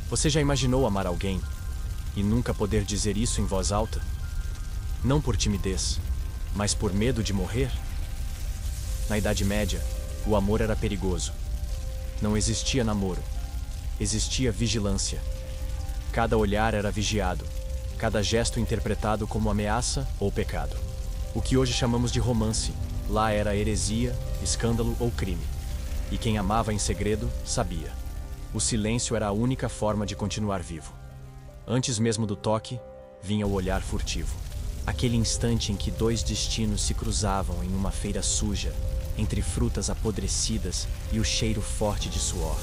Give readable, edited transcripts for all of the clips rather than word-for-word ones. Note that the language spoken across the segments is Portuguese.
Você já imaginou amar alguém e nunca poder dizer isso em voz alta? Não por timidez, mas por medo de morrer? Na Idade Média, o amor era perigoso. Não existia namoro, existia vigilância. Cada olhar era vigiado, cada gesto interpretado como ameaça ou pecado. O que hoje chamamos de romance, lá era heresia, escândalo ou crime. E quem amava em segredo, sabia. O silêncio era a única forma de continuar vivo. Antes mesmo do toque, vinha o olhar furtivo. Aquele instante em que dois destinos se cruzavam em uma feira suja, entre frutas apodrecidas e o cheiro forte de suor.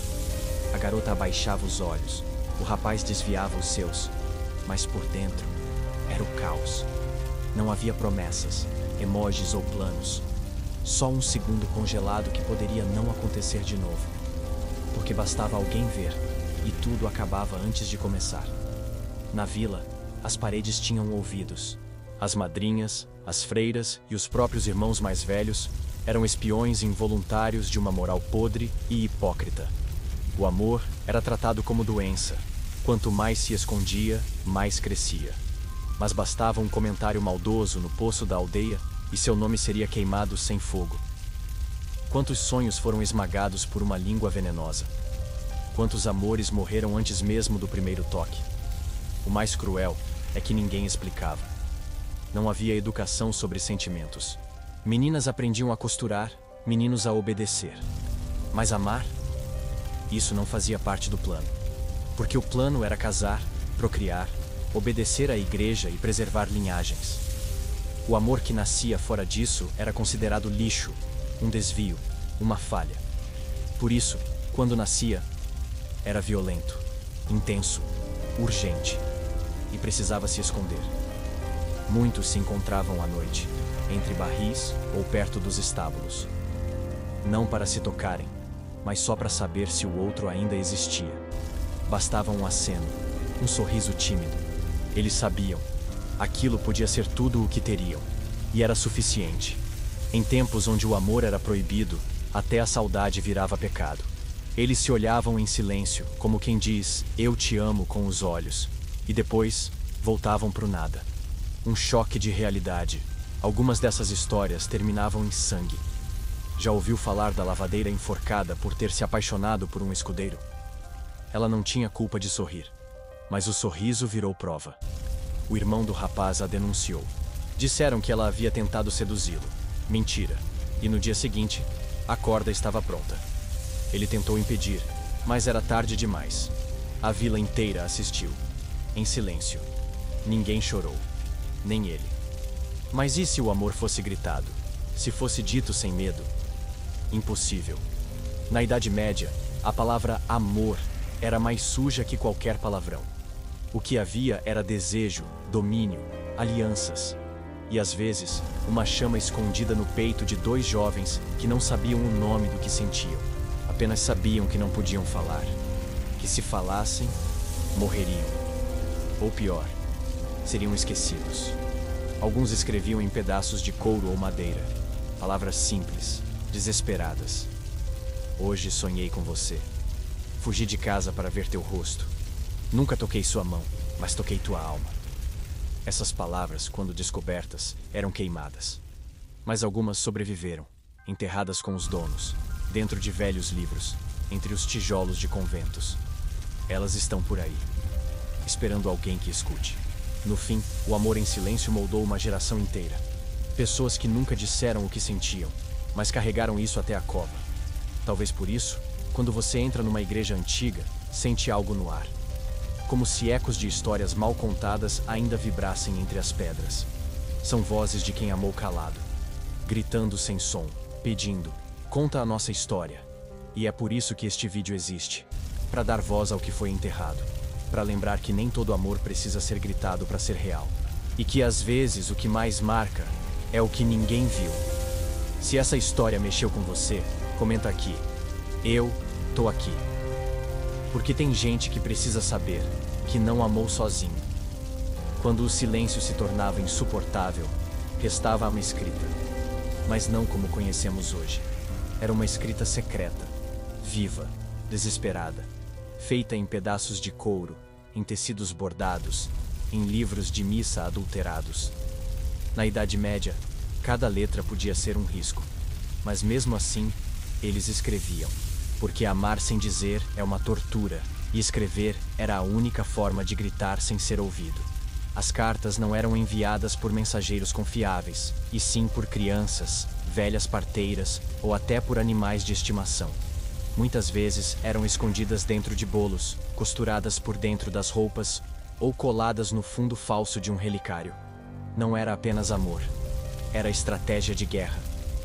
A garota abaixava os olhos, o rapaz desviava os seus, mas por dentro era o caos. Não havia promessas, emojis ou planos. Só um segundo congelado que poderia não acontecer de novo. Porque bastava alguém ver, e tudo acabava antes de começar. Na vila, as paredes tinham ouvidos. As madrinhas, as freiras e os próprios irmãos mais velhos eram espiões involuntários de uma moral podre e hipócrita. O amor era tratado como doença. Quanto mais se escondia, mais crescia. Mas bastava um comentário maldoso no poço da aldeia e seu nome seria queimado sem fogo. Quantos sonhos foram esmagados por uma língua venenosa? Quantos amores morreram antes mesmo do primeiro toque? O mais cruel é que ninguém explicava. Não havia educação sobre sentimentos. Meninas aprendiam a costurar, meninos a obedecer. Mas amar? Isso não fazia parte do plano. Porque o plano era casar, procriar, obedecer à igreja e preservar linhagens. O amor que nascia fora disso era considerado lixo, um desvio, uma falha. Por isso, quando nascia, era violento, intenso, urgente e precisava se esconder. Muitos se encontravam à noite, entre barris ou perto dos estábulos. Não para se tocarem, mas só para saber se o outro ainda existia. Bastava um aceno, um sorriso tímido. Eles sabiam. Aquilo podia ser tudo o que teriam. E era suficiente. Em tempos onde o amor era proibido, até a saudade virava pecado. Eles se olhavam em silêncio, como quem diz, eu te amo com os olhos. E depois, voltavam pro nada. Um choque de realidade. Algumas dessas histórias terminavam em sangue. Já ouviu falar da lavadeira enforcada por ter se apaixonado por um escudeiro? Ela não tinha culpa de sorrir, mas o sorriso virou prova. O irmão do rapaz a denunciou. Disseram que ela havia tentado seduzi-lo. Mentira. E no dia seguinte, a corda estava pronta. Ele tentou impedir, mas era tarde demais. A vila inteira assistiu, em silêncio. Ninguém chorou, nem ele. Mas e se o amor fosse gritado? Se fosse dito sem medo? Impossível. Na Idade Média, a palavra amor era mais suja que qualquer palavrão. O que havia era desejo, domínio, alianças. E às vezes, uma chama escondida no peito de dois jovens que não sabiam o nome do que sentiam. Apenas sabiam que não podiam falar. Que se falassem, morreriam. Ou pior, seriam esquecidos. Alguns escreviam em pedaços de couro ou madeira. Palavras simples, desesperadas. Hoje sonhei com você. Fugi de casa para ver teu rosto. Nunca toquei sua mão, mas toquei tua alma. Essas palavras, quando descobertas, eram queimadas. Mas algumas sobreviveram, enterradas com os donos, dentro de velhos livros, entre os tijolos de conventos. Elas estão por aí, esperando alguém que escute. No fim, o amor em silêncio moldou uma geração inteira. Pessoas que nunca disseram o que sentiam, mas carregaram isso até a cova. Talvez por isso, quando você entra numa igreja antiga, sente algo no ar. Como se ecos de histórias mal contadas ainda vibrassem entre as pedras. São vozes de quem amou calado, gritando sem som, pedindo, conta a nossa história. E é por isso que este vídeo existe, para dar voz ao que foi enterrado, para lembrar que nem todo amor precisa ser gritado para ser real. E que às vezes o que mais marca é o que ninguém viu. Se essa história mexeu com você, comenta aqui. Eu tô aqui. Porque tem gente que precisa saber que não amou sozinho. Quando o silêncio se tornava insuportável, restava uma escrita. Mas não como conhecemos hoje. Era uma escrita secreta, viva, desesperada, feita em pedaços de couro, em tecidos bordados, em livros de missa adulterados. Na Idade Média, cada letra podia ser um risco, mas mesmo assim, eles escreviam, porque amar sem dizer é uma tortura, e escrever era a única forma de gritar sem ser ouvido. As cartas não eram enviadas por mensageiros confiáveis, e sim por crianças, velhas parteiras ou até por animais de estimação. Muitas vezes eram escondidas dentro de bolos, costuradas por dentro das roupas ou coladas no fundo falso de um relicário. Não era apenas amor, era estratégia de guerra.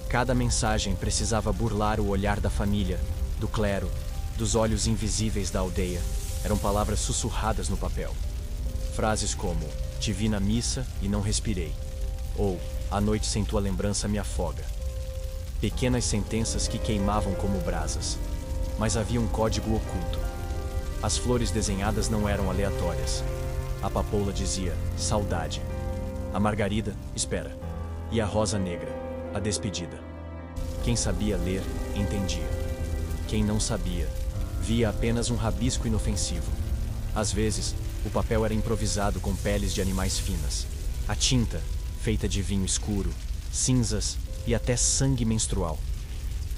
Cada mensagem precisava burlar o olhar da família, do clero, dos olhos invisíveis da aldeia. Eram palavras sussurradas no papel. Frases como, te vi na missa e não respirei, ou, a noite sem tua lembrança me afoga. Pequenas sentenças que queimavam como brasas, mas havia um código oculto. As flores desenhadas não eram aleatórias. A papoula dizia, saudade. A margarida, espera. E a rosa negra, a despedida. Quem sabia ler, entendia. Quem não sabia, via apenas um rabisco inofensivo. Às vezes, o papel era improvisado com peles de animais finas. A tinta, feita de vinho escuro, cinzas e até sangue menstrual.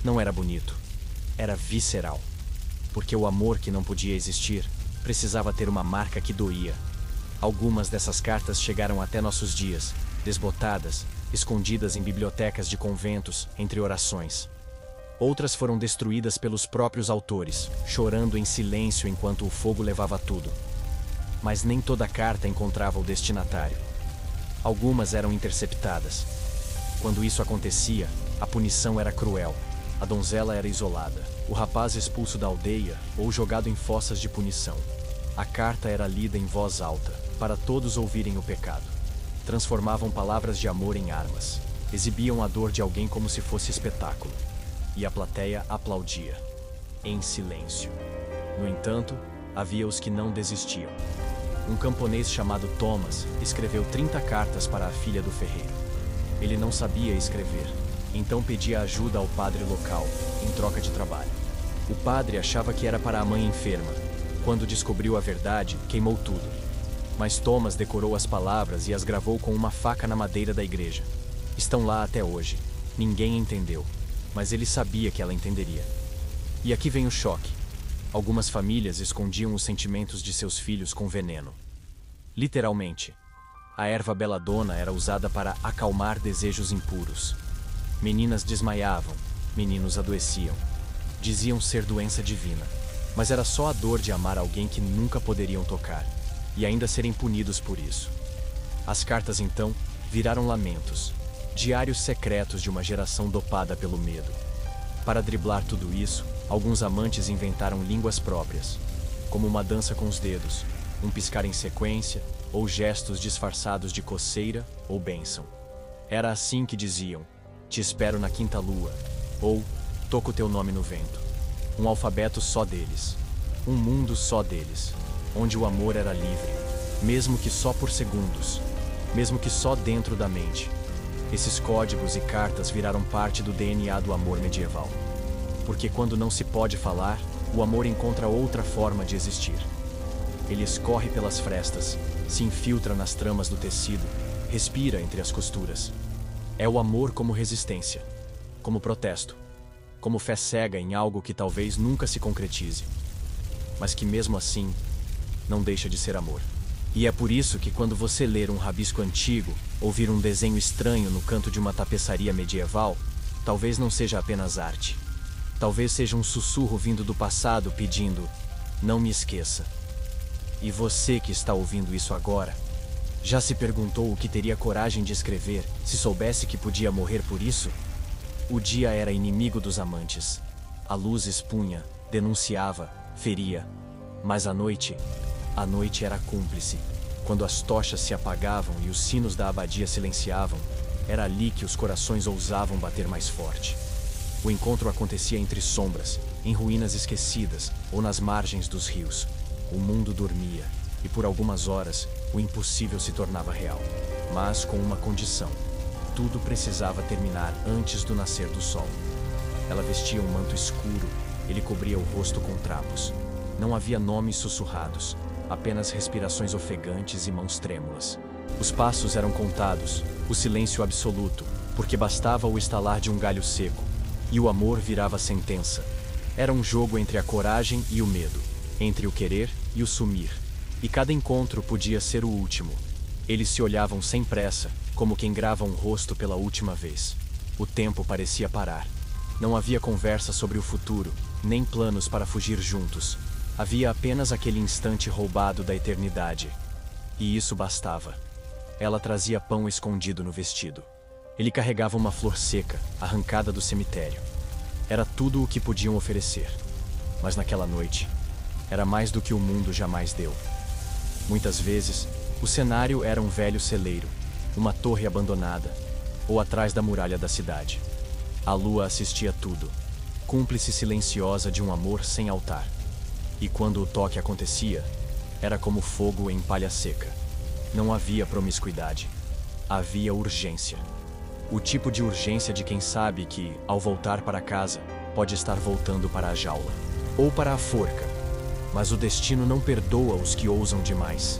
Não era bonito, era visceral. Porque o amor que não podia existir precisava ter uma marca que doía. Algumas dessas cartas chegaram até nossos dias, desbotadas, escondidas em bibliotecas de conventos, entre orações. Outras foram destruídas pelos próprios autores, chorando em silêncio enquanto o fogo levava tudo. Mas nem toda carta encontrava o destinatário. Algumas eram interceptadas. Quando isso acontecia, a punição era cruel. A donzela era isolada, o rapaz expulso da aldeia ou jogado em fossas de punição. A carta era lida em voz alta, para todos ouvirem o pecado. Transformavam palavras de amor em armas. Exibiam a dor de alguém como se fosse espetáculo. E a plateia aplaudia, em silêncio. No entanto, havia os que não desistiam. Um camponês chamado Thomas escreveu 30 cartas para a filha do ferreiro. Ele não sabia escrever, então pedia ajuda ao padre local, em troca de trabalho. O padre achava que era para a mãe enferma. Quando descobriu a verdade, queimou tudo. Mas Thomas decorou as palavras e as gravou com uma faca na madeira da igreja. Estão lá até hoje. Ninguém entendeu, mas ele sabia que ela entenderia. E aqui vem o choque. Algumas famílias escondiam os sentimentos de seus filhos com veneno. Literalmente. A erva belladonna era usada para acalmar desejos impuros. Meninas desmaiavam, meninos adoeciam. Diziam ser doença divina, mas era só a dor de amar alguém que nunca poderiam tocar, e ainda serem punidos por isso. As cartas, então, viraram lamentos, diários secretos de uma geração dopada pelo medo. Para driblar tudo isso, alguns amantes inventaram línguas próprias, como uma dança com os dedos, um piscar em sequência, ou gestos disfarçados de coceira ou bênção. Era assim que diziam, te espero na quinta lua, ou toco teu nome no vento. Um alfabeto só deles, um mundo só deles, onde o amor era livre, mesmo que só por segundos, mesmo que só dentro da mente. Esses códigos e cartas viraram parte do DNA do amor medieval. Porque quando não se pode falar, o amor encontra outra forma de existir. Ele escorre pelas frestas, se infiltra nas tramas do tecido, respira entre as costuras. É o amor como resistência, como protesto, como fé cega em algo que talvez nunca se concretize, mas que mesmo assim não deixa de ser amor. E é por isso que quando você ler um rabisco antigo, ou vir um desenho estranho no canto de uma tapeçaria medieval, talvez não seja apenas arte. Talvez seja um sussurro vindo do passado pedindo, não me esqueça. E você que está ouvindo isso agora, já se perguntou o que teria coragem de escrever se soubesse que podia morrer por isso? O dia era inimigo dos amantes. A luz expunha, denunciava, feria. Mas a noite era cúmplice. Quando as tochas se apagavam e os sinos da abadia silenciavam, era ali que os corações ousavam bater mais forte. O encontro acontecia entre sombras, em ruínas esquecidas ou nas margens dos rios. O mundo dormia, e por algumas horas, o impossível se tornava real. Mas com uma condição. Tudo precisava terminar antes do nascer do sol. Ela vestia um manto escuro, ele cobria o rosto com trapos. Não havia nomes sussurrados, apenas respirações ofegantes e mãos trêmulas. Os passos eram contados, o silêncio absoluto, porque bastava o estalar de um galho seco, e o amor virava sentença. Era um jogo entre a coragem e o medo, entre o querer e o sumir, e cada encontro podia ser o último. Eles se olhavam sem pressa, como quem grava um rosto pela última vez. O tempo parecia parar. Não havia conversa sobre o futuro, nem planos para fugir juntos. Havia apenas aquele instante roubado da eternidade. E isso bastava. Ela trazia pão escondido no vestido. Ele carregava uma flor seca, arrancada do cemitério. Era tudo o que podiam oferecer. Mas naquela noite, era mais do que o mundo jamais deu. Muitas vezes, o cenário era um velho celeiro, uma torre abandonada, ou atrás da muralha da cidade. A lua assistia tudo, cúmplice silenciosa de um amor sem altar. E quando o toque acontecia, era como fogo em palha seca. Não havia promiscuidade. Havia urgência. O tipo de urgência de quem sabe que, ao voltar para casa, pode estar voltando para a jaula. Ou para a forca. Mas o destino não perdoa os que ousam demais.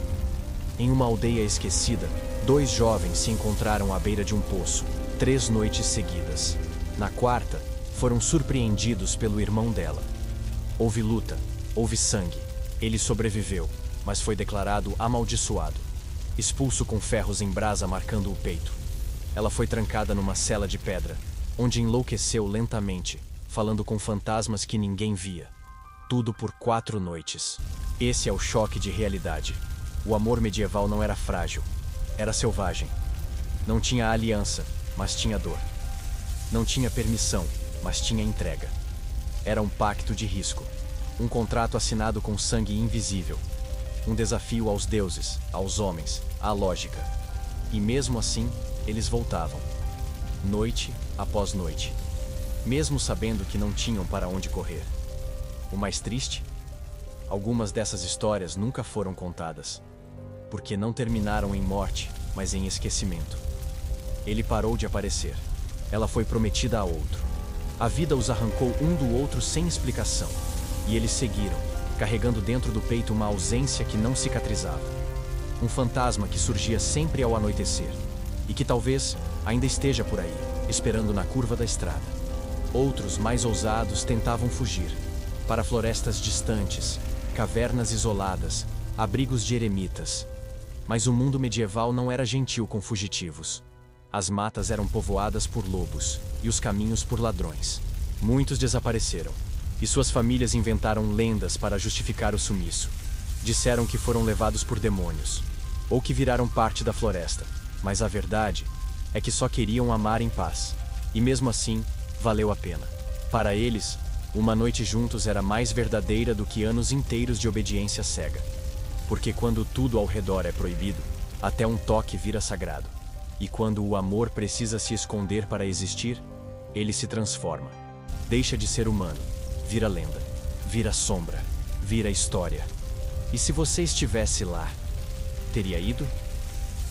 Em uma aldeia esquecida, 2 jovens se encontraram à beira de um poço, 3 noites seguidas. Na quarta, foram surpreendidos pelo irmão dela. Houve luta, houve sangue. Ele sobreviveu, mas foi declarado amaldiçoado, expulso com ferros em brasa marcando o peito. Ela foi trancada numa cela de pedra, onde enlouqueceu lentamente, falando com fantasmas que ninguém via. Tudo por 4 noites. Esse é o choque de realidade. O amor medieval não era frágil, era selvagem. Não tinha aliança, mas tinha dor. Não tinha permissão, mas tinha entrega. Era um pacto de risco, um contrato assinado com sangue invisível, um desafio aos deuses, aos homens, à lógica. E mesmo assim, eles voltavam, noite após noite, mesmo sabendo que não tinham para onde correr. O mais triste? Algumas dessas histórias nunca foram contadas, porque não terminaram em morte, mas em esquecimento. Ele parou de aparecer. Ela foi prometida a outro. A vida os arrancou um do outro sem explicação, e eles seguiram, carregando dentro do peito uma ausência que não cicatrizava. Um fantasma que surgia sempre ao anoitecer, e que talvez ainda esteja por aí, esperando na curva da estrada. Outros, mais ousados, tentavam fugir, para florestas distantes, cavernas isoladas, abrigos de eremitas. Mas o mundo medieval não era gentil com fugitivos. As matas eram povoadas por lobos, e os caminhos por ladrões. Muitos desapareceram, e suas famílias inventaram lendas para justificar o sumiço. Disseram que foram levados por demônios, ou que viraram parte da floresta, mas a verdade é que só queriam amar em paz, e mesmo assim, valeu a pena. Para eles, uma noite juntos era mais verdadeira do que anos inteiros de obediência cega. Porque quando tudo ao redor é proibido, até um toque vira sagrado. E quando o amor precisa se esconder para existir, ele se transforma. Deixa de ser humano, vira lenda, vira sombra, vira história. E se você estivesse lá, teria ido?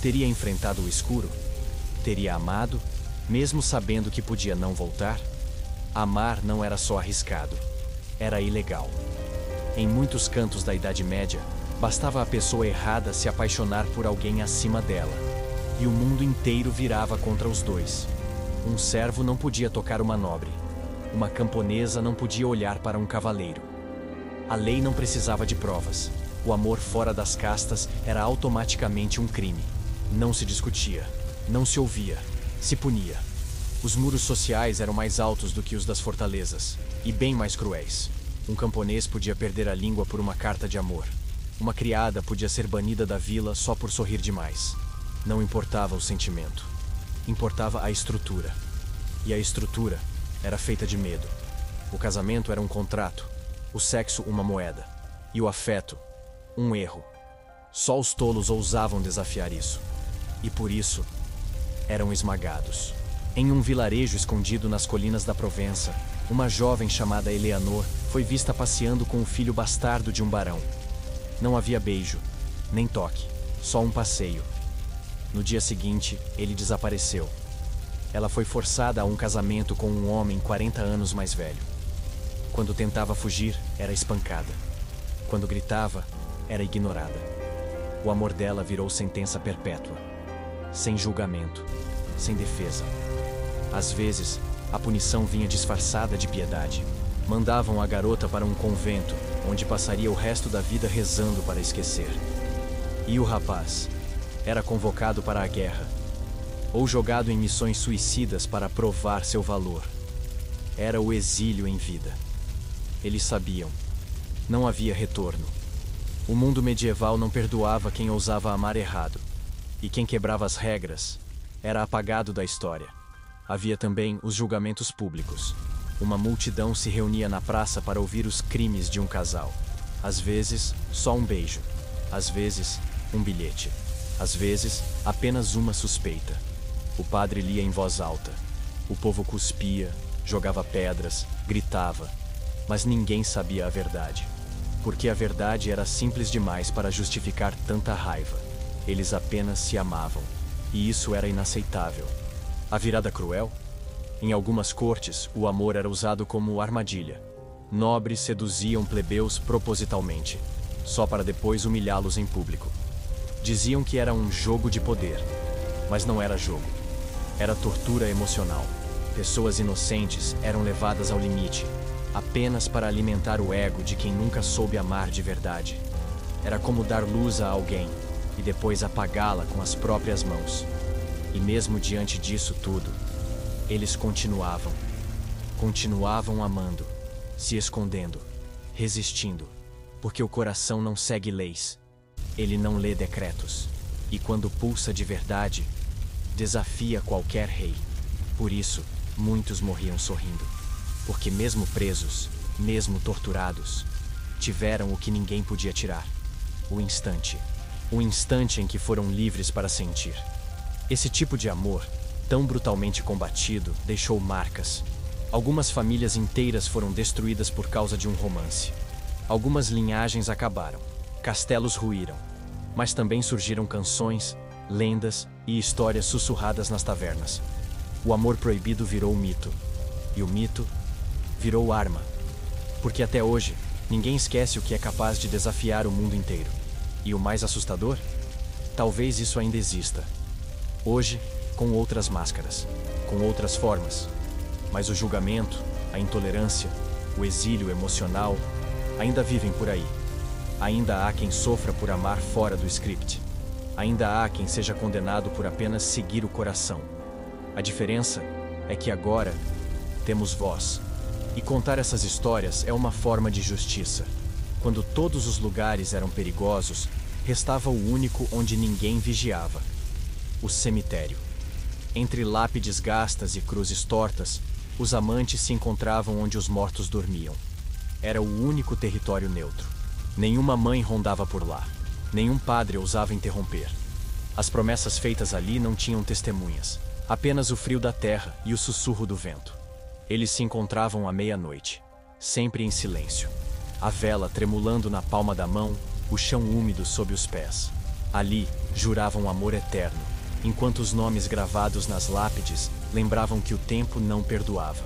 Teria enfrentado o escuro? Teria amado, mesmo sabendo que podia não voltar? Amar não era só arriscado, era ilegal. Em muitos cantos da Idade Média, bastava a pessoa errada se apaixonar por alguém acima dela, e o mundo inteiro virava contra os dois. Um servo não podia tocar uma nobre, uma camponesa não podia olhar para um cavaleiro. A lei não precisava de provas. O amor fora das castas era automaticamente um crime. Não se discutia, não se ouvia, se punia. Os muros sociais eram mais altos do que os das fortalezas, e bem mais cruéis. Um camponês podia perder a língua por uma carta de amor. Uma criada podia ser banida da vila só por sorrir demais. Não importava o sentimento. Importava a estrutura. E a estrutura era feita de medo. O casamento era um contrato. O sexo uma moeda. E o afeto, um erro. Só os tolos ousavam desafiar isso. E por isso, eram esmagados. Em um vilarejo escondido nas colinas da Provença, uma jovem chamada Eleanor foi vista passeando com o filho bastardo de um barão. Não havia beijo, nem toque, só um passeio. No dia seguinte, ele desapareceu. Ela foi forçada a um casamento com um homem 40 anos mais velho. Quando tentava fugir, era espancada. Quando gritava, era ignorada. O amor dela virou sentença perpétua, sem julgamento, sem defesa. Às vezes, a punição vinha disfarçada de piedade. Mandavam a garota para um convento, onde passaria o resto da vida rezando para esquecer. E o rapaz era convocado para a guerra, ou jogado em missões suicidas para provar seu valor. Era o exílio em vida. Eles sabiam. Não havia retorno. O mundo medieval não perdoava quem ousava amar errado, e quem quebrava as regras era apagado da história. Havia também os julgamentos públicos. Uma multidão se reunia na praça para ouvir os crimes de um casal. Às vezes, só um beijo. Às vezes, um bilhete. Às vezes, apenas uma suspeita. O padre lia em voz alta. O povo cuspia, jogava pedras, gritava. Mas ninguém sabia a verdade. Porque a verdade era simples demais para justificar tanta raiva. Eles apenas se amavam. E isso era inaceitável. A virada cruel? Em algumas cortes, o amor era usado como armadilha. Nobres seduziam plebeus propositalmente, só para depois humilhá-los em público. Diziam que era um jogo de poder, mas não era jogo. Era tortura emocional. Pessoas inocentes eram levadas ao limite, apenas para alimentar o ego de quem nunca soube amar de verdade. Era como dar luz a alguém e depois apagá-la com as próprias mãos. E mesmo diante disso tudo, eles continuavam amando, se escondendo, resistindo, porque o coração não segue leis, ele não lê decretos, e quando pulsa de verdade, desafia qualquer rei. Por isso, muitos morriam sorrindo, porque mesmo presos, mesmo torturados, tiveram o que ninguém podia tirar: o instante em que foram livres para sentir. Esse tipo de amor, tão brutalmente combatido, deixou marcas. Algumas famílias inteiras foram destruídas por causa de um romance. Algumas linhagens acabaram, castelos ruíram, mas também surgiram canções, lendas e histórias sussurradas nas tavernas. O amor proibido virou mito, e o mito virou arma. Porque até hoje, ninguém esquece o que é capaz de desafiar o mundo inteiro. E o mais assustador? Talvez isso ainda exista. Hoje, com outras máscaras, com outras formas. Mas o julgamento, a intolerância, o exílio emocional ainda vivem por aí. Ainda há quem sofra por amar fora do script. Ainda há quem seja condenado por apenas seguir o coração. A diferença é que agora temos voz. E contar essas histórias é uma forma de justiça. Quando todos os lugares eram perigosos, restava o único onde ninguém vigiava: o cemitério. Entre lápides gastas e cruzes tortas, os amantes se encontravam onde os mortos dormiam. Era o único território neutro. Nenhuma mãe rondava por lá. Nenhum padre ousava interromper. As promessas feitas ali não tinham testemunhas. Apenas o frio da terra e o sussurro do vento. Eles se encontravam à meia-noite, sempre em silêncio. A vela tremulando na palma da mão, o chão úmido sob os pés. Ali, juravam amor eterno, enquanto os nomes gravados nas lápides lembravam que o tempo não perdoava.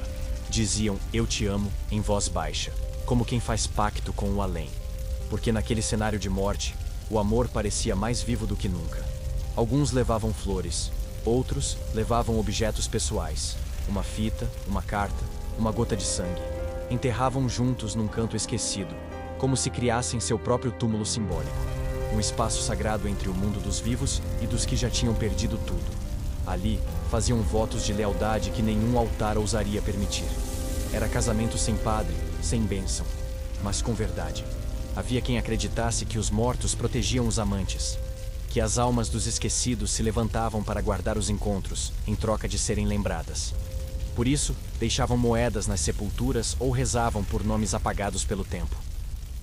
Diziam "eu te amo" em voz baixa, como quem faz pacto com o além. Porque naquele cenário de morte, o amor parecia mais vivo do que nunca. Alguns levavam flores, outros levavam objetos pessoais. Uma fita, uma carta, uma gota de sangue. Enterravam juntos num canto esquecido, como se criassem seu próprio túmulo simbólico. Um espaço sagrado entre o mundo dos vivos e dos que já tinham perdido tudo. Ali, faziam votos de lealdade que nenhum altar ousaria permitir. Era casamento sem padre, sem bênção, mas com verdade. Havia quem acreditasse que os mortos protegiam os amantes, que as almas dos esquecidos se levantavam para guardar os encontros, em troca de serem lembradas. Por isso, deixavam moedas nas sepulturas ou rezavam por nomes apagados pelo tempo.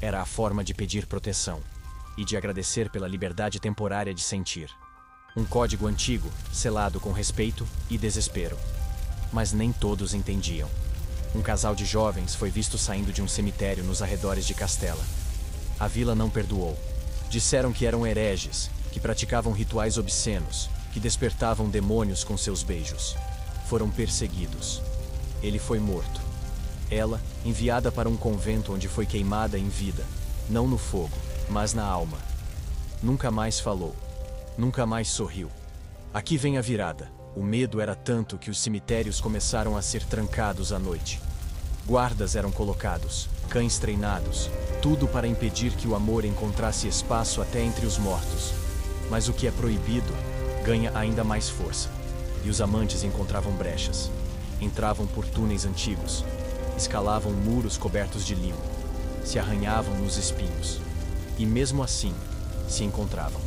Era a forma de pedir proteção e de agradecer pela liberdade temporária de sentir. Um código antigo, selado com respeito e desespero. Mas nem todos entendiam. Um casal de jovens foi visto saindo de um cemitério nos arredores de Castela. A vila não perdoou. Disseram que eram hereges, que praticavam rituais obscenos, que despertavam demônios com seus beijos. Foram perseguidos. Ele foi morto. Ela, enviada para um convento onde foi queimada em vida. não no fogo, mas na alma. Nunca mais falou. Nunca mais sorriu. Aqui vem a virada. O medo era tanto que os cemitérios começaram a ser trancados à noite. Guardas eram colocados, cães treinados, tudo para impedir que o amor encontrasse espaço até entre os mortos. Mas o que é proibido ganha ainda mais força. E os amantes encontravam brechas. Entravam por túneis antigos, escalavam muros cobertos de limo, se arranhavam nos espinhos. E mesmo assim, se encontravam.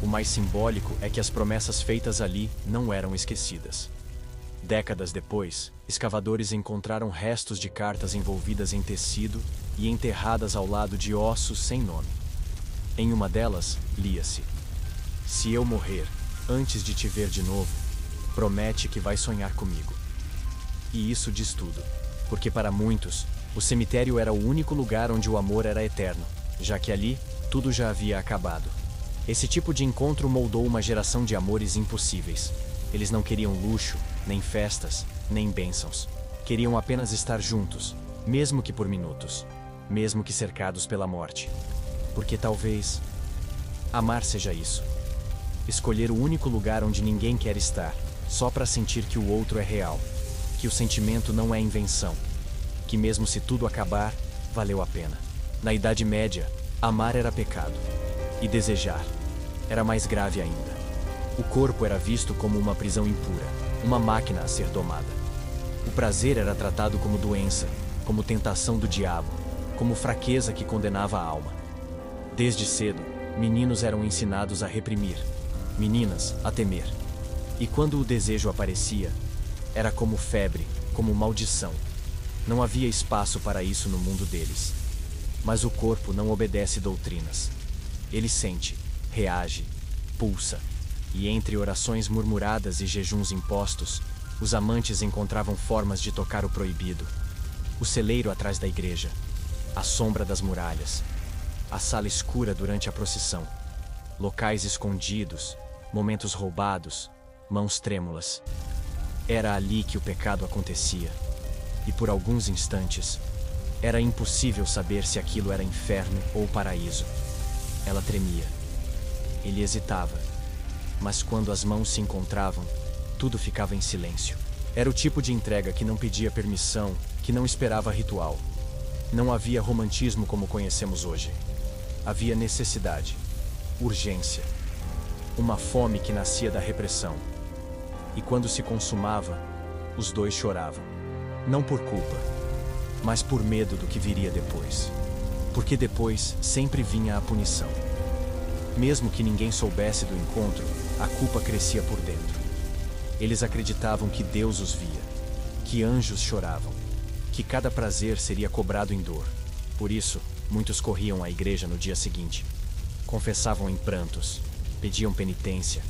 O mais simbólico é que as promessas feitas ali não eram esquecidas. Décadas depois, escavadores encontraram restos de cartas envolvidas em tecido e enterradas ao lado de ossos sem nome. Em uma delas, lia-se: "Se eu morrer antes de te ver de novo, promete que vai sonhar comigo." E isso diz tudo, porque para muitos, o cemitério era o único lugar onde o amor era eterno, já que ali tudo já havia acabado. Esse tipo de encontro moldou uma geração de amores impossíveis. Eles não queriam luxo, nem festas, nem bênçãos. Queriam apenas estar juntos, mesmo que por minutos, mesmo que cercados pela morte. Porque talvez amar seja isso. Escolher o único lugar onde ninguém quer estar, só para sentir que o outro é real, que o sentimento não é invenção, que mesmo se tudo acabar, valeu a pena. Na Idade Média, amar era pecado. E desejar era mais grave ainda. O corpo era visto como uma prisão impura, uma máquina a ser domada. O prazer era tratado como doença, como tentação do diabo, como fraqueza que condenava a alma. Desde cedo, meninos eram ensinados a reprimir, meninas a temer. E quando o desejo aparecia, era como febre, como maldição. Não havia espaço para isso no mundo deles. Mas o corpo não obedece doutrinas. Ele sente, reage, pulsa, e entre orações murmuradas e jejuns impostos, os amantes encontravam formas de tocar o proibido. O celeiro atrás da igreja, a sombra das muralhas, a sala escura durante a procissão, locais escondidos, momentos roubados, mãos trêmulas. Era ali que o pecado acontecia, e por alguns instantes, era impossível saber se aquilo era inferno ou paraíso. Ela tremia. Ele hesitava. Mas quando as mãos se encontravam, tudo ficava em silêncio. Era o tipo de entrega que não pedia permissão, que não esperava ritual. Não havia romantismo como conhecemos hoje. Havia necessidade, urgência, uma fome que nascia da repressão. E quando se consumava, os dois choravam. Não por culpa, mas por medo do que viria depois. Porque depois sempre vinha a punição. Mesmo que ninguém soubesse do encontro, a culpa crescia por dentro. Eles acreditavam que Deus os via, que anjos choravam, que cada prazer seria cobrado em dor. Por isso, muitos corriam à igreja no dia seguinte. Confessavam em prantos, pediam penitência.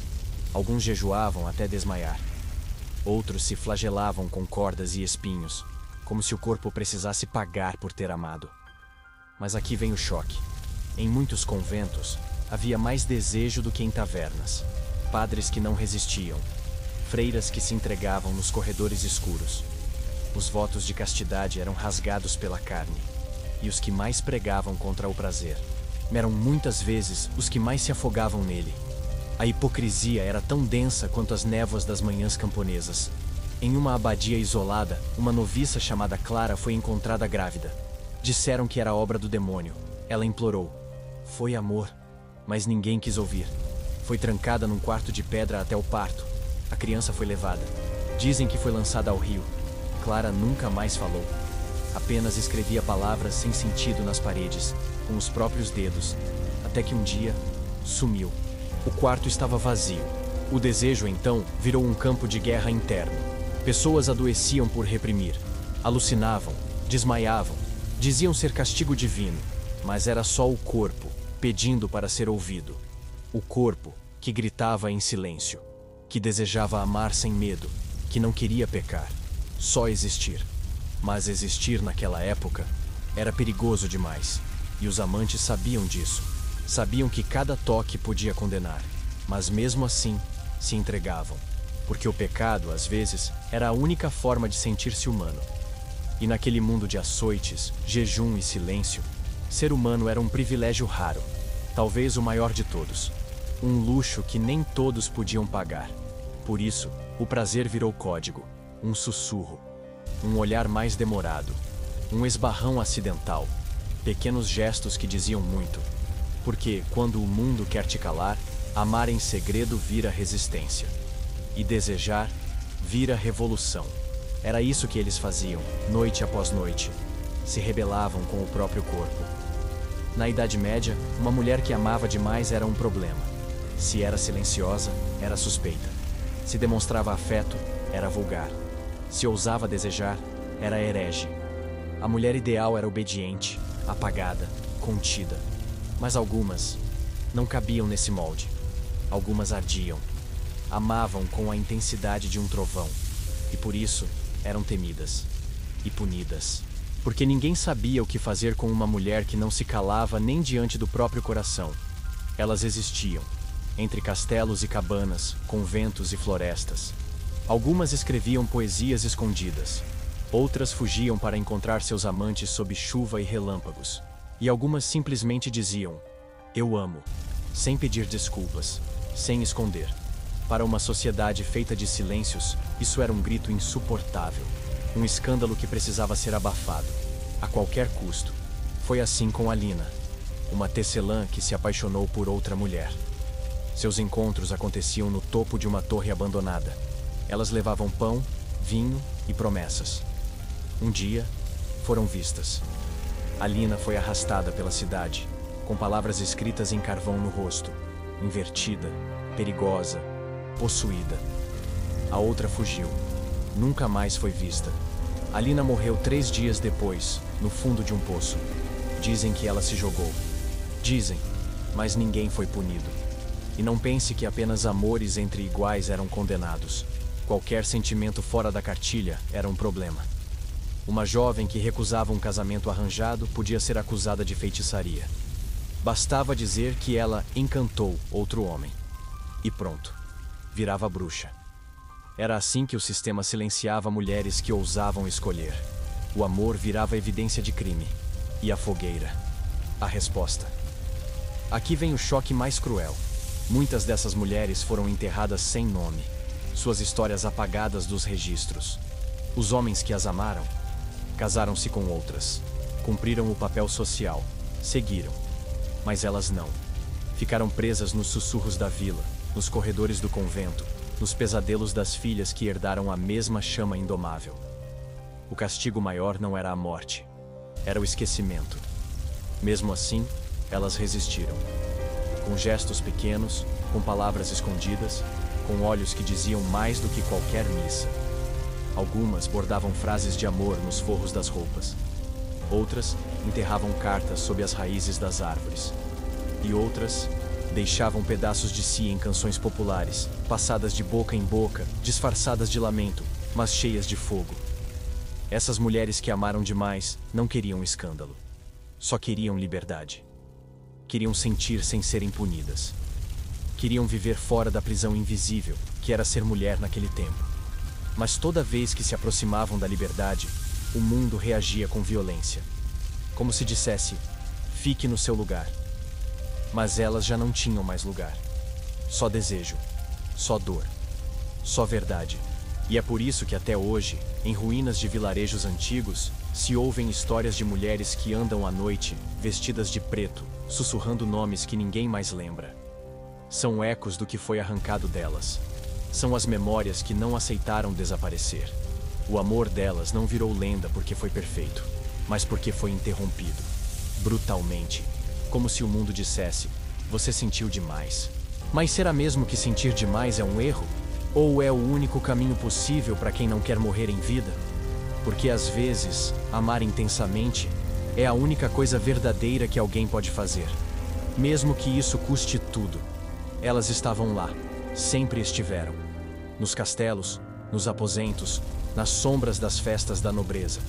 Alguns jejuavam até desmaiar. Outros se flagelavam com cordas e espinhos, como se o corpo precisasse pagar por ter amado. Mas aqui vem o choque. Em muitos conventos, havia mais desejo do que em tavernas. Padres que não resistiam. Freiras que se entregavam nos corredores escuros. Os votos de castidade eram rasgados pela carne. E os que mais pregavam contra o prazer eram muitas vezes os que mais se afogavam nele. A hipocrisia era tão densa quanto as névoas das manhãs camponesas. Em uma abadia isolada, uma noviça chamada Clara foi encontrada grávida. Disseram que era obra do demônio. Ela implorou. Foi amor, mas ninguém quis ouvir. Foi trancada num quarto de pedra até o parto. A criança foi levada. Dizem que foi lançada ao rio. Clara nunca mais falou. Apenas escrevia palavras sem sentido nas paredes, com os próprios dedos, até que um dia, sumiu. O quarto estava vazio. O desejo, então, virou um campo de guerra interno. Pessoas adoeciam por reprimir. Alucinavam, desmaiavam. Diziam ser castigo divino, mas era só o corpo, pedindo para ser ouvido. O corpo que gritava em silêncio, que desejava amar sem medo, que não queria pecar, só existir. Mas existir naquela época era perigoso demais, e os amantes sabiam disso. Sabiam que cada toque podia condenar, mas mesmo assim se entregavam, porque o pecado, às vezes, era a única forma de sentir-se humano. E naquele mundo de açoites, jejum e silêncio, Ser humano era um privilégio raro, talvez o maior de todos. Um luxo que nem todos podiam pagar. Por isso, o prazer virou código, um sussurro, um olhar mais demorado, um esbarrão acidental, pequenos gestos que diziam muito. Porque, quando o mundo quer te calar, amar em segredo vira resistência. E desejar vira revolução. Era isso que eles faziam, noite após noite. Se rebelavam com o próprio corpo. Na Idade Média, uma mulher que amava demais era um problema. Se era silenciosa, era suspeita. Se demonstrava afeto, era vulgar. Se ousava desejar, era herege. A mulher ideal era obediente, apagada, contida. Mas algumas não cabiam nesse molde. Algumas ardiam. Amavam com a intensidade de um trovão. E por isso, eram temidas e punidas. Porque ninguém sabia o que fazer com uma mulher que não se calava nem diante do próprio coração. Elas existiam, entre castelos e cabanas, conventos e florestas. Algumas escreviam poesias escondidas. Outras fugiam para encontrar seus amantes sob chuva e relâmpagos. E algumas simplesmente diziam: "Eu amo", sem pedir desculpas, sem esconder. Para uma sociedade feita de silêncios, isso era um grito insuportável. Um escândalo que precisava ser abafado, a qualquer custo. Foi assim com Alina, uma tecelã que se apaixonou por outra mulher. Seus encontros aconteciam no topo de uma torre abandonada. Elas levavam pão, vinho e promessas. Um dia, foram vistas. Alina foi arrastada pela cidade, com palavras escritas em carvão no rosto, invertida, perigosa, possuída. A outra fugiu. Nunca mais foi vista. Alina morreu 3 dias depois, no fundo de um poço. Dizem que ela se jogou. Dizem, mas ninguém foi punido. E não pense que apenas amores entre iguais eram condenados. Qualquer sentimento fora da cartilha era um problema. Uma jovem que recusava um casamento arranjado podia ser acusada de feitiçaria. Bastava dizer que ela encantou outro homem. E pronto, virava bruxa. Era assim que o sistema silenciava mulheres que ousavam escolher. O amor virava evidência de crime. E a fogueira? A resposta. Aqui vem o choque mais cruel. Muitas dessas mulheres foram enterradas sem nome. Suas histórias apagadas dos registros. Os homens que as amaram casaram-se com outras. Cumpriram o papel social. Seguiram. Mas elas não. Ficaram presas nos sussurros da vila, nos corredores do convento, nos pesadelos das filhas que herdaram a mesma chama indomável. O castigo maior não era a morte, era o esquecimento. Mesmo assim, elas resistiram. Com gestos pequenos, com palavras escondidas, com olhos que diziam mais do que qualquer missa. Algumas bordavam frases de amor nos forros das roupas. Outras enterravam cartas sob as raízes das árvores. E outras deixavam pedaços de si em canções populares, passadas de boca em boca, disfarçadas de lamento, mas cheias de fogo. Essas mulheres que amaram demais não queriam escândalo. Só queriam liberdade. Queriam sentir sem serem punidas. Queriam viver fora da prisão invisível, que era ser mulher naquele tempo. Mas toda vez que se aproximavam da liberdade, o mundo reagia com violência. Como se dissesse: fique no seu lugar. Mas elas já não tinham mais lugar. Só desejo, só dor, só verdade. E é por isso que até hoje, em ruínas de vilarejos antigos, se ouvem histórias de mulheres que andam à noite, vestidas de preto, sussurrando nomes que ninguém mais lembra. São ecos do que foi arrancado delas. São as memórias que não aceitaram desaparecer. O amor delas não virou lenda porque foi perfeito, mas porque foi interrompido. Brutalmente. Como se o mundo dissesse: você sentiu demais. Mas será mesmo que sentir demais é um erro? Ou é o único caminho possível para quem não quer morrer em vida? Porque às vezes, amar intensamente é a única coisa verdadeira que alguém pode fazer. Mesmo que isso custe tudo. Elas estavam lá, sempre estiveram. Nos castelos, nos aposentos, nas sombras das festas da nobreza.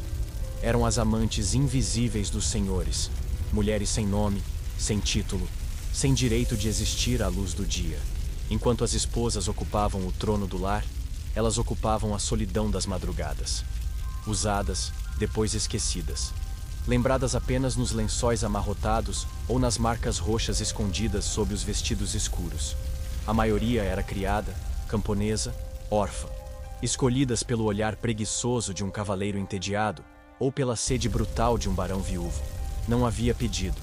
Eram as amantes invisíveis dos senhores. Mulheres sem nome, sem título, sem direito de existir à luz do dia. Enquanto as esposas ocupavam o trono do lar, elas ocupavam a solidão das madrugadas. Usadas, depois esquecidas. lembradas apenas nos lençóis amarrotados ou nas marcas roxas escondidas sob os vestidos escuros. A maioria era criada, camponesa, órfã, escolhidas pelo olhar preguiçoso de um cavaleiro entediado ou pela sede brutal de um barão viúvo. Não havia pedido,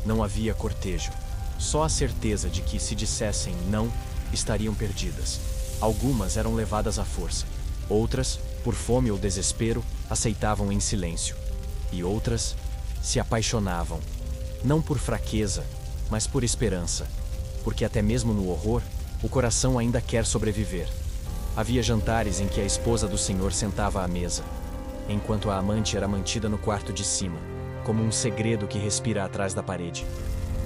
não havia cortejo, só a certeza de que, se dissessem não, estariam perdidas. Algumas eram levadas à força, outras, por fome ou desespero, aceitavam em silêncio, e outras se apaixonavam, não por fraqueza, mas por esperança, porque até mesmo no horror, o coração ainda quer sobreviver. Havia jantares em que a esposa do senhor sentava à mesa, enquanto a amante era mantida no quarto de cima, como um segredo que respira atrás da parede.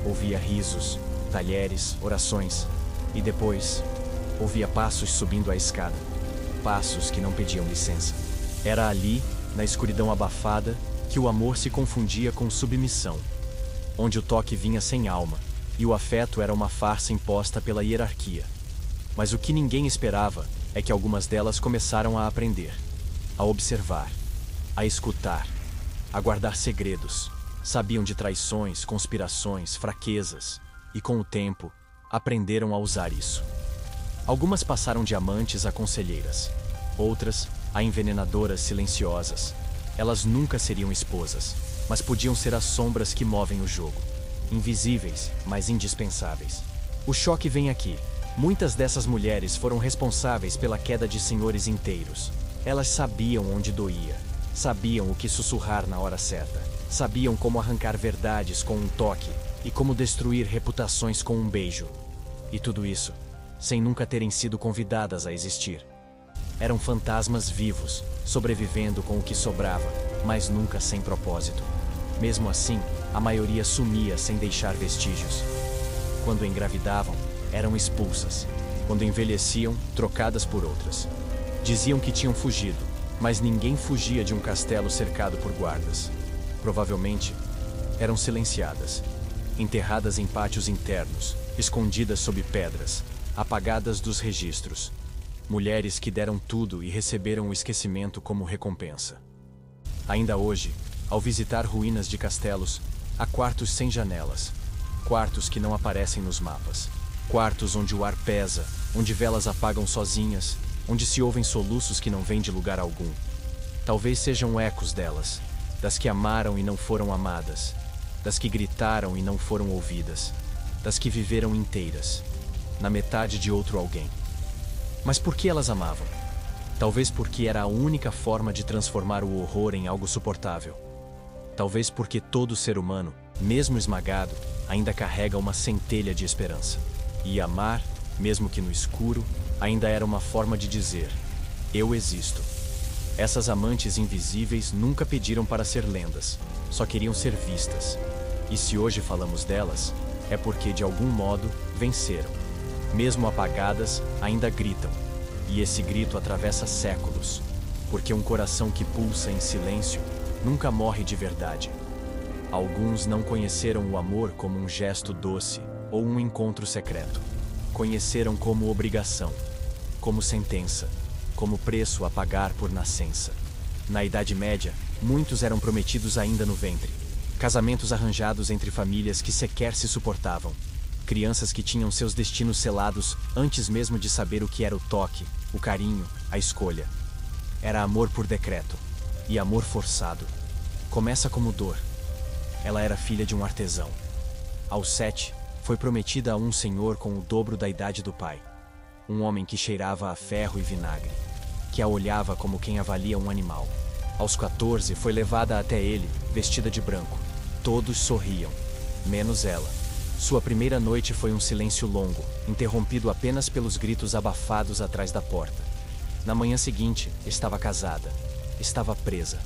Ouvia risos, talheres, orações, e depois ouvia passos subindo a escada, passos que não pediam licença. Era ali, na escuridão abafada, que o amor se confundia com submissão, onde o toque vinha sem alma, e o afeto era uma farsa imposta pela hierarquia. Mas o que ninguém esperava é que algumas delas começaram a aprender, a observar, a escutar, a guardar segredos. Sabiam de traições, conspirações, fraquezas, e com o tempo, aprenderam a usar isso. Algumas passaram de amantes a conselheiras, outras a envenenadoras silenciosas. Elas nunca seriam esposas, mas podiam ser as sombras que movem o jogo. Invisíveis, mas indispensáveis. O choque vem aqui. Muitas dessas mulheres foram responsáveis pela queda de senhores inteiros. Elas sabiam onde doía, sabiam o que sussurrar na hora certa, sabiam como arrancar verdades com um toque e como destruir reputações com um beijo. E tudo isso, sem nunca terem sido convidadas a existir. Eram fantasmas vivos, sobrevivendo com o que sobrava, mas nunca sem propósito. Mesmo assim, a maioria sumia sem deixar vestígios. Quando engravidavam, eram expulsas. Quando envelheciam, trocadas por outras. Diziam que tinham fugido, mas ninguém fugia de um castelo cercado por guardas. Provavelmente, eram silenciadas, enterradas em pátios internos, escondidas sob pedras, apagadas dos registros. Mulheres que deram tudo e receberam o esquecimento como recompensa. Ainda hoje, ao visitar ruínas de castelos, há quartos sem janelas, quartos que não aparecem nos mapas, quartos onde o ar pesa, onde velas apagam sozinhas, onde se ouvem soluços que não vêm de lugar algum. Talvez sejam ecos delas, das que amaram e não foram amadas, das que gritaram e não foram ouvidas, das que viveram inteiras, na metade de outro alguém. Mas por que elas amavam? Talvez porque era a única forma de transformar o horror em algo suportável. Talvez porque todo ser humano, mesmo esmagado, ainda carrega uma centelha de esperança. E amar, mesmo que no escuro, ainda era uma forma de dizer: eu existo. Essas amantes invisíveis nunca pediram para ser lendas, só queriam ser vistas. E se hoje falamos delas, é porque de algum modo venceram. Mesmo apagadas, ainda gritam. E esse grito atravessa séculos, porque um coração que pulsa em silêncio nunca morre de verdade. Alguns não conheceram o amor como um gesto doce ou um encontro secreto. Conheceram como obrigação, como sentença, como preço a pagar por nascença. Na Idade Média, muitos eram prometidos ainda no ventre. Casamentos arranjados entre famílias que sequer se suportavam. Crianças que tinham seus destinos selados antes mesmo de saber o que era o toque, o carinho, a escolha. Era amor por decreto. E amor forçado. Começa como dor. Ela era filha de um artesão. Aos 7, foi prometida a um senhor com o dobro da idade do pai. Um homem que cheirava a ferro e vinagre, que a olhava como quem avalia um animal. Aos 14, foi levada até ele, vestida de branco. Todos sorriam, menos ela. Sua primeira noite foi um silêncio longo, interrompido apenas pelos gritos abafados atrás da porta. Na manhã seguinte, estava casada. Estava presa.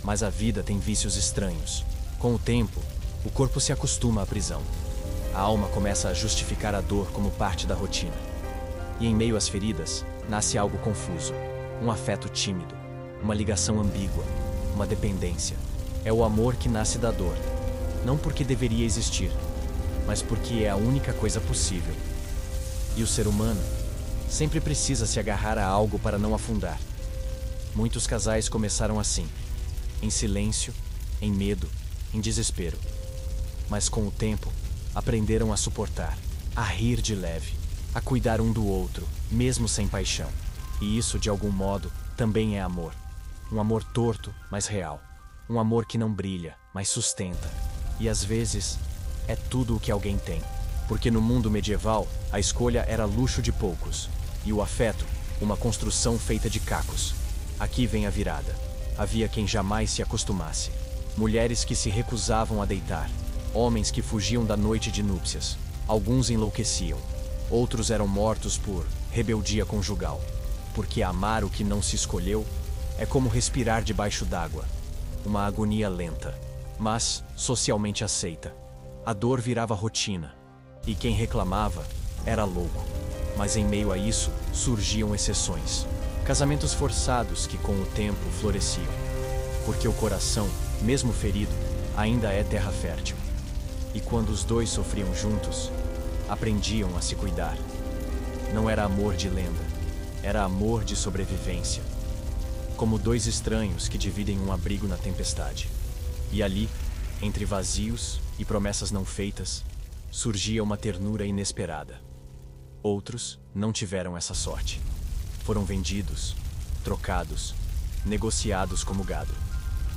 Mas a vida tem vícios estranhos. Com o tempo, o corpo se acostuma à prisão. A alma começa a justificar a dor como parte da rotina. E em meio às feridas, nasce algo confuso. Um afeto tímido. Uma ligação ambígua. Uma dependência. É o amor que nasce da dor. Não porque deveria existir, mas porque é a única coisa possível. E o ser humano sempre precisa se agarrar a algo para não afundar. Muitos casais começaram assim, em silêncio, em medo, em desespero. Mas com o tempo, aprenderam a suportar, a rir de leve, a cuidar um do outro, mesmo sem paixão. E isso, de algum modo, também é amor. Um amor torto, mas real. Um amor que não brilha, mas sustenta. E às vezes, é tudo o que alguém tem. Porque no mundo medieval, a escolha era luxo de poucos. E o afeto, uma construção feita de cacos. Aqui vem a virada. Havia quem jamais se acostumasse. Mulheres que se recusavam a deitar. Homens que fugiam da noite de núpcias. Alguns enlouqueciam. Outros eram mortos por rebeldia conjugal. Porque amar o que não se escolheu é como respirar debaixo d'água. Uma agonia lenta, mas socialmente aceita. A dor virava rotina. E quem reclamava era louco. Mas em meio a isso, surgiam exceções. Casamentos forçados que com o tempo floresciam. Porque o coração, mesmo ferido, ainda é terra fértil. E quando os dois sofriam juntos, aprendiam a se cuidar. Não era amor de lenda, era amor de sobrevivência. Como dois estranhos que dividem um abrigo na tempestade. E ali, entre vazios e promessas não feitas, surgia uma ternura inesperada. Outros não tiveram essa sorte. Foram vendidos, trocados, negociados como gado.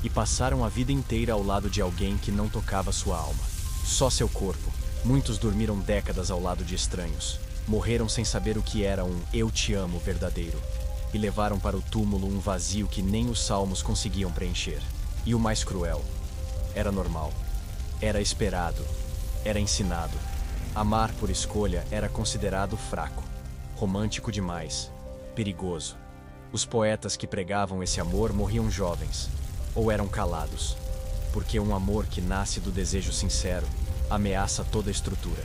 E passaram a vida inteira ao lado de alguém que não tocava sua alma. Só seu corpo. Muitos dormiram décadas ao lado de estranhos. Morreram sem saber o que era um "eu te amo" verdadeiro. E levaram para o túmulo um vazio que nem os salmos conseguiam preencher. E o mais cruel, era normal. Era esperado. Era ensinado. Amar por escolha era considerado fraco. Romântico demais. Perigoso. Os poetas que pregavam esse amor morriam jovens. Ou eram calados. Porque um amor que nasce do desejo sincero ameaça toda a estrutura.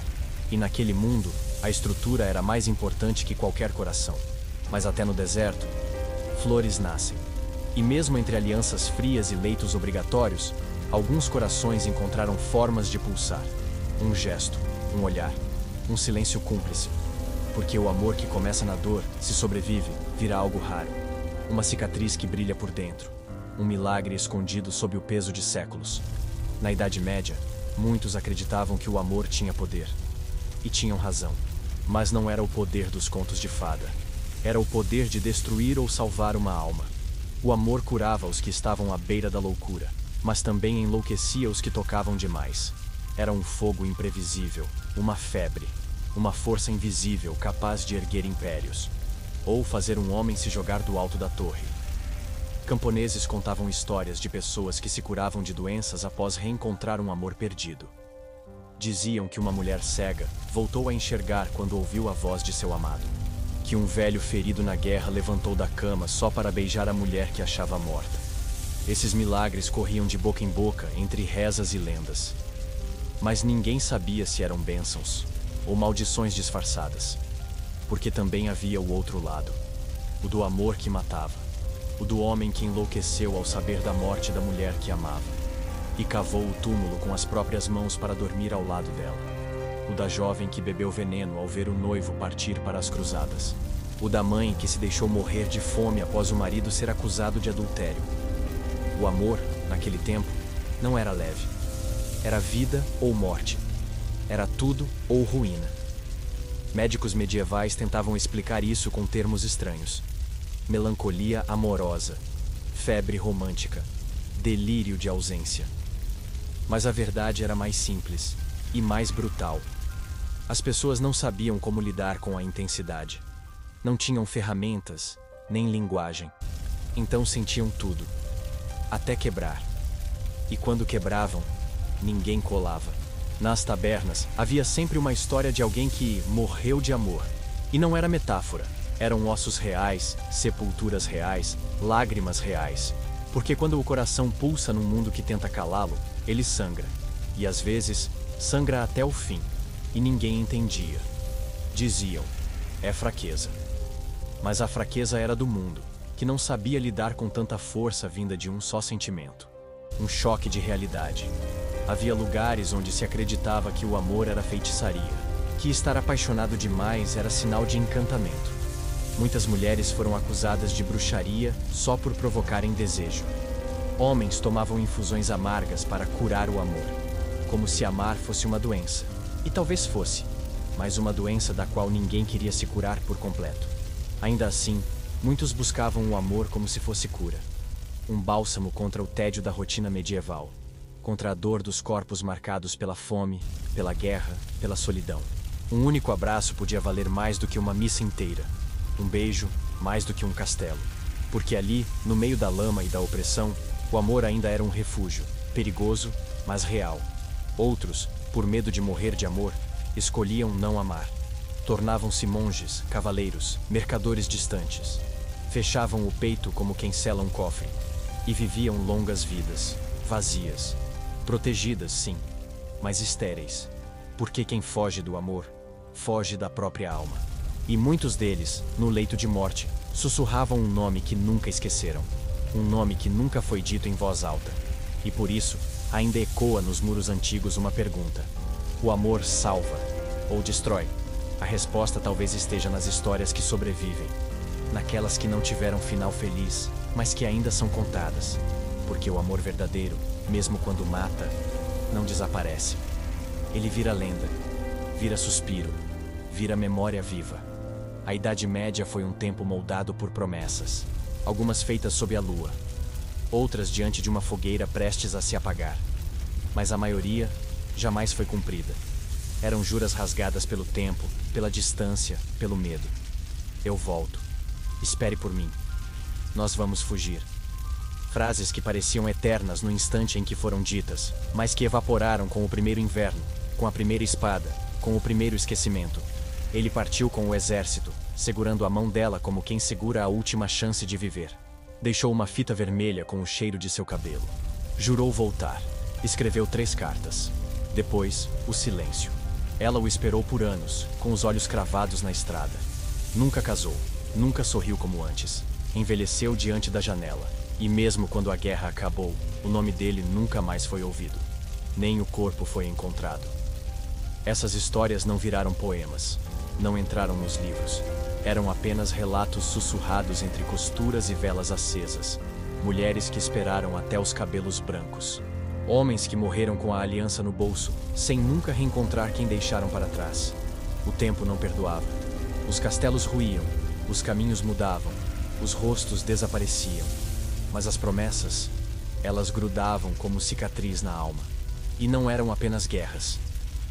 E naquele mundo, a estrutura era mais importante que qualquer coração. Mas até no deserto, flores nascem. E mesmo entre alianças frias e leitos obrigatórios, alguns corações encontraram formas de pulsar. Um gesto, um olhar, um silêncio cúmplice. Porque o amor que começa na dor, se sobrevive, vira algo raro. Uma cicatriz que brilha por dentro. Um milagre escondido sob o peso de séculos. Na Idade Média, muitos acreditavam que o amor tinha poder. E tinham razão. Mas não era o poder dos contos de fada. Era o poder de destruir ou salvar uma alma. O amor curava os que estavam à beira da loucura, mas também enlouquecia os que tocavam demais. Era um fogo imprevisível, uma febre, uma força invisível capaz de erguer impérios. Ou fazer um homem se jogar do alto da torre. Camponeses contavam histórias de pessoas que se curavam de doenças após reencontrar um amor perdido. Diziam que uma mulher cega voltou a enxergar quando ouviu a voz de seu amado. Que um velho ferido na guerra levantou da cama só para beijar a mulher que achava morta. Esses milagres corriam de boca em boca entre rezas e lendas. Mas ninguém sabia se eram bênçãos ou maldições disfarçadas. Porque também havia o outro lado. O do amor que matava. O do homem que enlouqueceu ao saber da morte da mulher que amava. E cavou o túmulo com as próprias mãos para dormir ao lado dela. O da jovem que bebeu veneno ao ver o noivo partir para as cruzadas. O da mãe que se deixou morrer de fome após o marido ser acusado de adultério. O amor, naquele tempo, não era leve. Era vida ou morte. Era tudo ou ruína. Médicos medievais tentavam explicar isso com termos estranhos. Melancolia amorosa, febre romântica, delírio de ausência. Mas a verdade era mais simples e mais brutal. As pessoas não sabiam como lidar com a intensidade. Não tinham ferramentas, nem linguagem. Então sentiam tudo, até quebrar. E quando quebravam, ninguém colava. Nas tabernas, havia sempre uma história de alguém que morreu de amor. E não era metáfora. Eram ossos reais, sepulturas reais, lágrimas reais. Porque quando o coração pulsa num mundo que tenta calá-lo, ele sangra. E às vezes, sangra até o fim. E ninguém entendia. Diziam, é fraqueza. Mas a fraqueza era do mundo, que não sabia lidar com tanta força vinda de um só sentimento. Um choque de realidade. Havia lugares onde se acreditava que o amor era feitiçaria, que estar apaixonado demais era sinal de encantamento. Muitas mulheres foram acusadas de bruxaria só por provocarem desejo. Homens tomavam infusões amargas para curar o amor, como se amar fosse uma doença. E talvez fosse, mas uma doença da qual ninguém queria se curar por completo. Ainda assim, muitos buscavam o amor como se fosse cura. Um bálsamo contra o tédio da rotina medieval, contra a dor dos corpos marcados pela fome, pela guerra, pela solidão. Um único abraço podia valer mais do que uma missa inteira. Um beijo, mais do que um castelo. Porque ali, no meio da lama e da opressão, o amor ainda era um refúgio, perigoso, mas real. Outros, por medo de morrer de amor, escolhiam não amar. Tornavam-se monges, cavaleiros, mercadores distantes. Fechavam o peito como quem sela um cofre. E viviam longas vidas, vazias. Protegidas, sim, mas estéreis. Porque quem foge do amor, foge da própria alma. E muitos deles, no leito de morte, sussurravam um nome que nunca esqueceram. Um nome que nunca foi dito em voz alta. E por isso, ainda ecoa nos muros antigos uma pergunta: o amor salva ou destrói? A resposta talvez esteja nas histórias que sobrevivem, naquelas que não tiveram final feliz, mas que ainda são contadas. Porque o amor verdadeiro, mesmo quando mata, não desaparece. Ele vira lenda, vira suspiro, vira memória viva. A Idade Média foi um tempo moldado por promessas, algumas feitas sob a lua, outras diante de uma fogueira prestes a se apagar. Mas a maioria jamais foi cumprida. Eram juras rasgadas pelo tempo, pela distância, pelo medo. Eu volto. Espere por mim. Nós vamos fugir. Frases que pareciam eternas no instante em que foram ditas, mas que evaporaram com o primeiro inverno, com a primeira espada, com o primeiro esquecimento. Ele partiu com o exército, segurando a mão dela como quem segura a última chance de viver. Deixou uma fita vermelha com o cheiro de seu cabelo. Jurou voltar. Escreveu 3 cartas. Depois, o silêncio. Ela o esperou por anos, com os olhos cravados na estrada. Nunca casou, nunca sorriu como antes. Envelheceu diante da janela. E mesmo quando a guerra acabou, o nome dele nunca mais foi ouvido. Nem o corpo foi encontrado. Essas histórias não viraram poemas. Não entraram nos livros. Eram apenas relatos sussurrados entre costuras e velas acesas. Mulheres que esperaram até os cabelos brancos. Homens que morreram com a aliança no bolso, sem nunca reencontrar quem deixaram para trás. O tempo não perdoava. Os castelos ruíam, os caminhos mudavam, os rostos desapareciam. Mas as promessas, elas grudavam como cicatriz na alma. E não eram apenas guerras.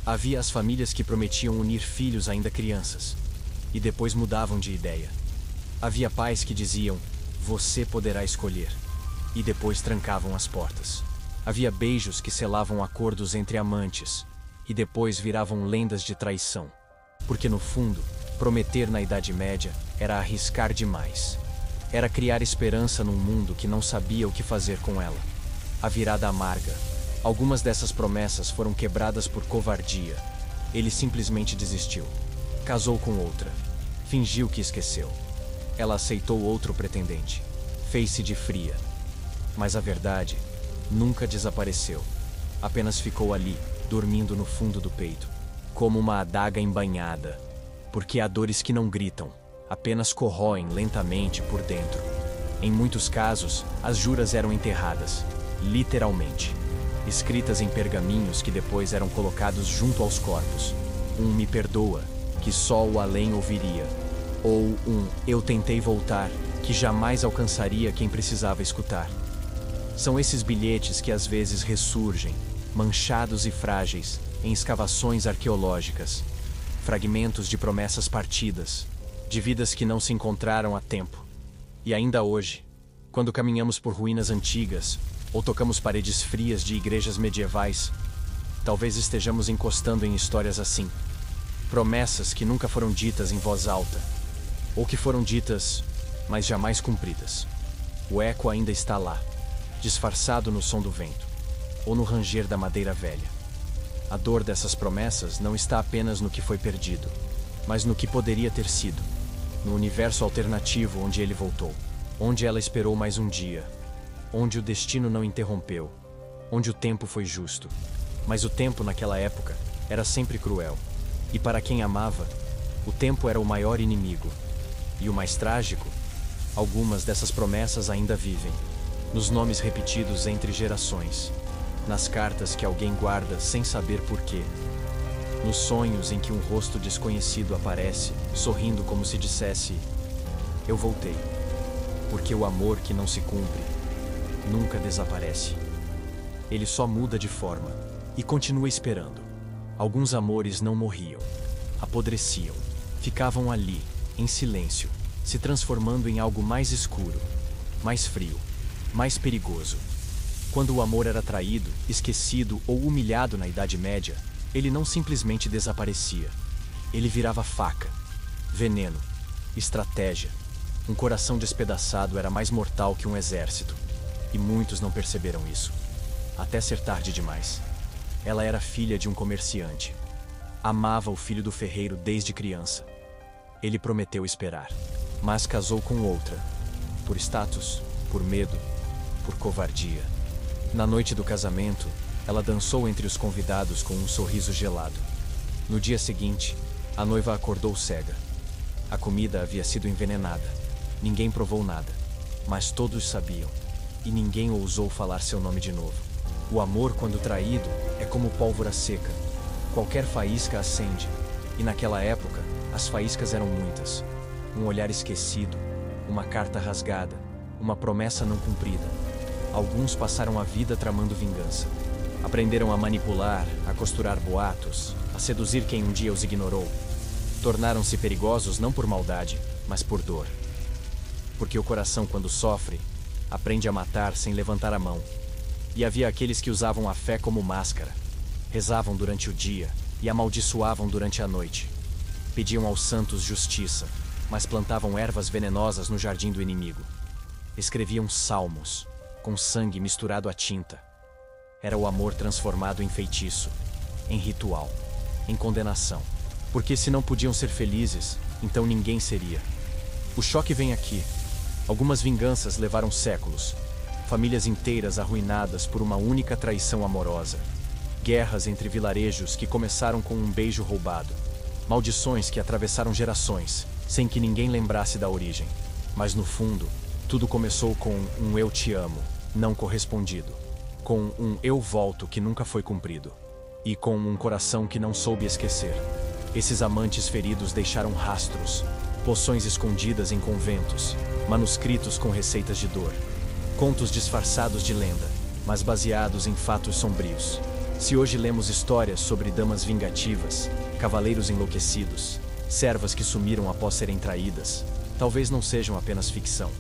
Havia as famílias que prometiam unir filhos ainda crianças, e depois mudavam de ideia. Havia pais que diziam, você poderá escolher, e depois trancavam as portas. Havia beijos que selavam acordos entre amantes, e depois viravam lendas de traição. Porque no fundo, prometer na Idade Média era arriscar demais. Era criar esperança num mundo que não sabia o que fazer com ela. A virada amarga. Algumas dessas promessas foram quebradas por covardia. Ele simplesmente desistiu. Casou com outra. Fingiu que esqueceu. Ela aceitou outro pretendente. Fez-se de fria. Mas a verdade nunca desapareceu. Apenas ficou ali, dormindo no fundo do peito, como uma adaga embainhada. Porque há dores que não gritam, apenas corroem lentamente por dentro. Em muitos casos, as juras eram enterradas, literalmente. Escritas em pergaminhos que depois eram colocados junto aos corpos. Um me perdoa, que só o além ouviria. Ou um eu tentei voltar, que jamais alcançaria quem precisava escutar. São esses bilhetes que às vezes ressurgem, manchados e frágeis, em escavações arqueológicas. Fragmentos de promessas partidas, de vidas que não se encontraram a tempo. E ainda hoje, quando caminhamos por ruínas antigas, ou tocamos paredes frias de igrejas medievais, talvez estejamos encostando em histórias assim. Promessas que nunca foram ditas em voz alta, ou que foram ditas, mas jamais cumpridas. O eco ainda está lá, disfarçado no som do vento, ou no ranger da madeira velha. A dor dessas promessas não está apenas no que foi perdido, mas no que poderia ter sido, no universo alternativo onde ele voltou, onde ela esperou mais um dia, onde o destino não interrompeu, onde o tempo foi justo. Mas o tempo naquela época era sempre cruel, e para quem amava, o tempo era o maior inimigo. E o mais trágico, algumas dessas promessas ainda vivem. nos nomes repetidos entre gerações, nas cartas que alguém guarda sem saber porquê, nos sonhos em que um rosto desconhecido aparece, sorrindo como se dissesse: eu voltei, porque o amor que não se cumpre nunca desaparece. Ele só muda de forma e continua esperando. Alguns amores não morriam, apodreciam, ficavam ali, em silêncio, se transformando em algo mais escuro, mais frio, mais perigoso. Quando o amor era traído, esquecido ou humilhado na Idade Média, ele não simplesmente desaparecia. Ele virava faca, veneno, estratégia. Um coração despedaçado era mais mortal que um exército. E muitos não perceberam isso, até ser tarde demais. Ela era filha de um comerciante. Amava o filho do ferreiro desde criança. Ele prometeu esperar, mas casou com outra. Por status, por medo, por covardia. Na noite do casamento, ela dançou entre os convidados com um sorriso gelado. No dia seguinte, a noiva acordou cega. A comida havia sido envenenada. Ninguém provou nada, mas todos sabiam, e ninguém ousou falar seu nome de novo. O amor, quando traído, é como pólvora seca. Qualquer faísca acende, e naquela época, as faíscas eram muitas. Um olhar esquecido, uma carta rasgada, uma promessa não cumprida. Alguns passaram a vida tramando vingança. Aprenderam a manipular, a costurar boatos, a seduzir quem um dia os ignorou. Tornaram-se perigosos não por maldade, mas por dor. Porque o coração, quando sofre, aprende a matar sem levantar a mão. E havia aqueles que usavam a fé como máscara. Rezavam durante o dia e amaldiçoavam durante a noite. Pediam aos santos justiça, mas plantavam ervas venenosas no jardim do inimigo. Escreviam salmos, com sangue misturado à tinta. Era o amor transformado em feitiço, em ritual, em condenação. Porque se não podiam ser felizes, então ninguém seria. O choque vem aqui. Algumas vinganças levaram séculos. Famílias inteiras arruinadas por uma única traição amorosa. Guerras entre vilarejos que começaram com um beijo roubado. Maldições que atravessaram gerações, sem que ninguém lembrasse da origem. Mas no fundo, tudo começou com um eu te amo, não correspondido. Com um eu volto que nunca foi cumprido. E com um coração que não soube esquecer. Esses amantes feridos deixaram rastros, poções escondidas em conventos, manuscritos com receitas de dor. Contos disfarçados de lenda, mas baseados em fatos sombrios. Se hoje lemos histórias sobre damas vingativas, cavaleiros enlouquecidos, servas que sumiram após serem traídas, talvez não sejam apenas ficção.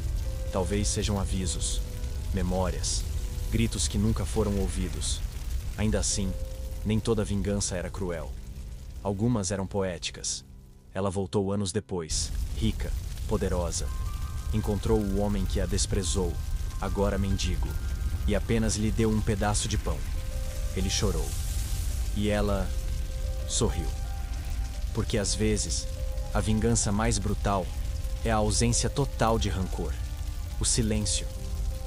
Talvez sejam avisos, memórias, gritos que nunca foram ouvidos. Ainda assim, nem toda vingança era cruel. Algumas eram poéticas. Ela voltou anos depois, rica, poderosa. Encontrou o homem que a desprezou, agora mendigo, e apenas lhe deu um pedaço de pão. Ele chorou. E ela sorriu. Porque às vezes, a vingança mais brutal é a ausência total de rancor. O silêncio,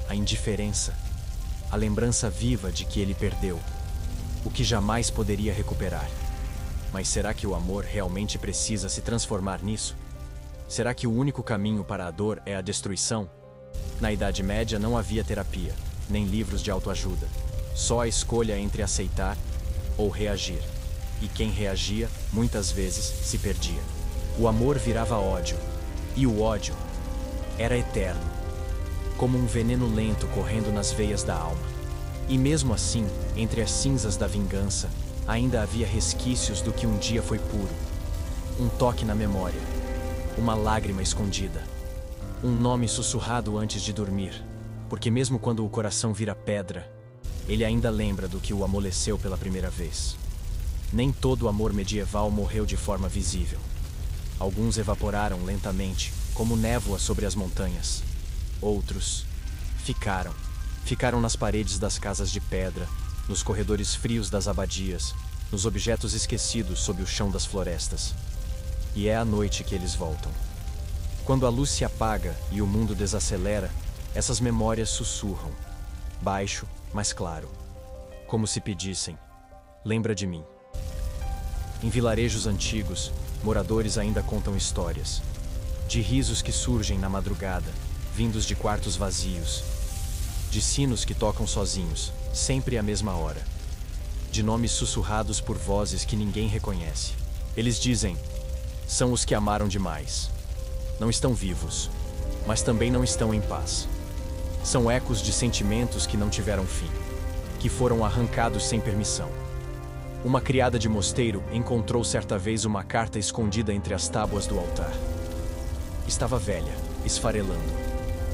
a indiferença, a lembrança viva de que ele perdeu, o que jamais poderia recuperar. Mas será que o amor realmente precisa se transformar nisso? Será que o único caminho para a dor é a destruição? Na Idade Média não havia terapia, nem livros de autoajuda. Só a escolha entre aceitar ou reagir. E quem reagia, muitas vezes, se perdia. O amor virava ódio. E o ódio era eterno. Como um veneno lento correndo nas veias da alma. E mesmo assim, entre as cinzas da vingança, ainda havia resquícios do que um dia foi puro. Um toque na memória. Uma lágrima escondida. Um nome sussurrado antes de dormir. Porque mesmo quando o coração vira pedra, ele ainda lembra do que o amoleceu pela primeira vez. Nem todo amor medieval morreu de forma visível. Alguns evaporaram lentamente, como névoa sobre as montanhas. Outros ficaram. Ficaram nas paredes das casas de pedra, nos corredores frios das abadias, nos objetos esquecidos sob o chão das florestas. E é à noite que eles voltam. Quando a luz se apaga e o mundo desacelera, essas memórias sussurram, baixo, mas claro, como se pedissem: lembra de mim. Em vilarejos antigos, moradores ainda contam histórias, de risos que surgem na madrugada, vindos de quartos vazios, de sinos que tocam sozinhos, sempre à mesma hora, de nomes sussurrados por vozes que ninguém reconhece. Eles dizem: são os que amaram demais. Não estão vivos, mas também não estão em paz. São ecos de sentimentos que não tiveram fim, que foram arrancados sem permissão. Uma criada de mosteiro encontrou certa vez uma carta escondida entre as tábuas do altar. Estava velha, esfarelando,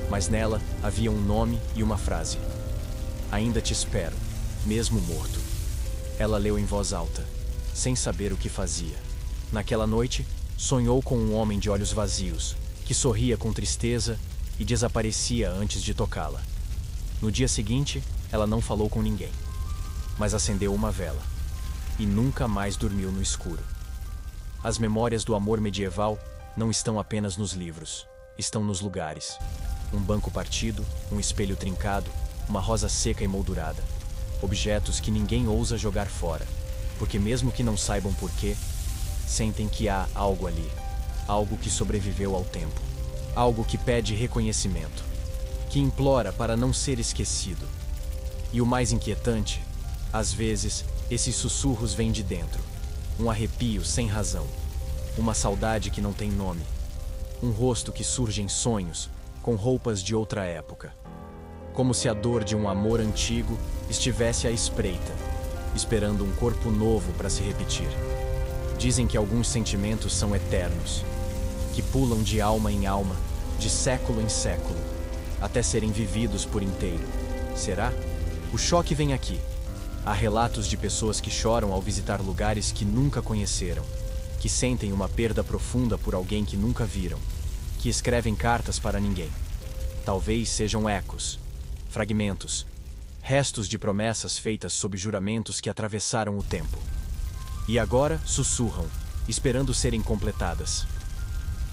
mas nela havia um nome e uma frase: ainda te espero, mesmo morto. Ela leu em voz alta, sem saber o que fazia. Naquela noite, sonhou com um homem de olhos vazios, que sorria com tristeza e desaparecia antes de tocá-la. No dia seguinte, ela não falou com ninguém, mas acendeu uma vela e nunca mais dormiu no escuro. As memórias do amor medieval não estão apenas nos livros, estão nos lugares. Um banco partido, um espelho trincado, uma rosa seca e moldurada. Objetos que ninguém ousa jogar fora, porque mesmo que não saibam porquê, sentem que há algo ali, algo que sobreviveu ao tempo, algo que pede reconhecimento, que implora para não ser esquecido. E o mais inquietante, às vezes, esses sussurros vêm de dentro, um arrepio sem razão, uma saudade que não tem nome, um rosto que surge em sonhos, com roupas de outra época, como se a dor de um amor antigo estivesse à espreita, esperando um corpo novo para se repetir. Dizem que alguns sentimentos são eternos, que pulam de alma em alma, de século em século, até serem vividos por inteiro. Será? O choque vem aqui. Há relatos de pessoas que choram ao visitar lugares que nunca conheceram, que sentem uma perda profunda por alguém que nunca viram, que escrevem cartas para ninguém. Talvez sejam ecos, fragmentos, restos de promessas feitas sob juramentos que atravessaram o tempo. E agora sussurram, esperando serem completadas.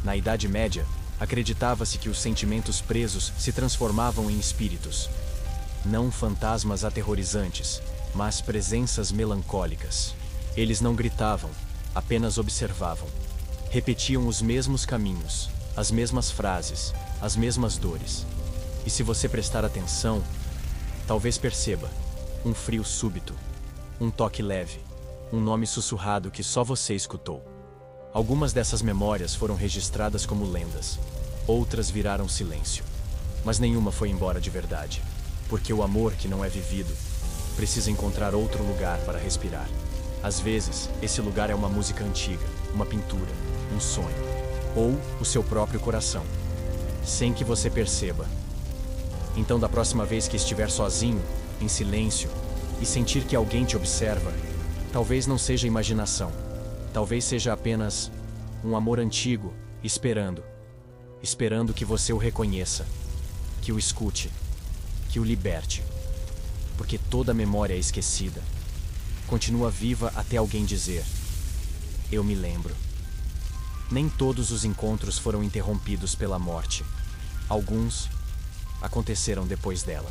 Na Idade Média, acreditava-se que os sentimentos presos se transformavam em espíritos. Não fantasmas aterrorizantes, mas presenças melancólicas. Eles não gritavam, apenas observavam. Repetiam os mesmos caminhos, as mesmas frases, as mesmas dores. E se você prestar atenção, talvez perceba um frio súbito, um toque leve, um nome sussurrado que só você escutou. Algumas dessas memórias foram registradas como lendas, outras viraram silêncio. Mas nenhuma foi embora de verdade, porque o amor que não é vivido precisa encontrar outro lugar para respirar. Às vezes, esse lugar é uma música antiga, uma pintura, um sonho, ou o seu próprio coração, sem que você perceba. Então, da próxima vez que estiver sozinho, em silêncio, e sentir que alguém te observa, talvez não seja imaginação, talvez seja apenas um amor antigo, esperando que você o reconheça, que o escute, que o liberte. Porque toda memória é esquecida, continua viva até alguém dizer: eu me lembro. Nem todos os encontros foram interrompidos pela morte. Alguns aconteceram depois dela.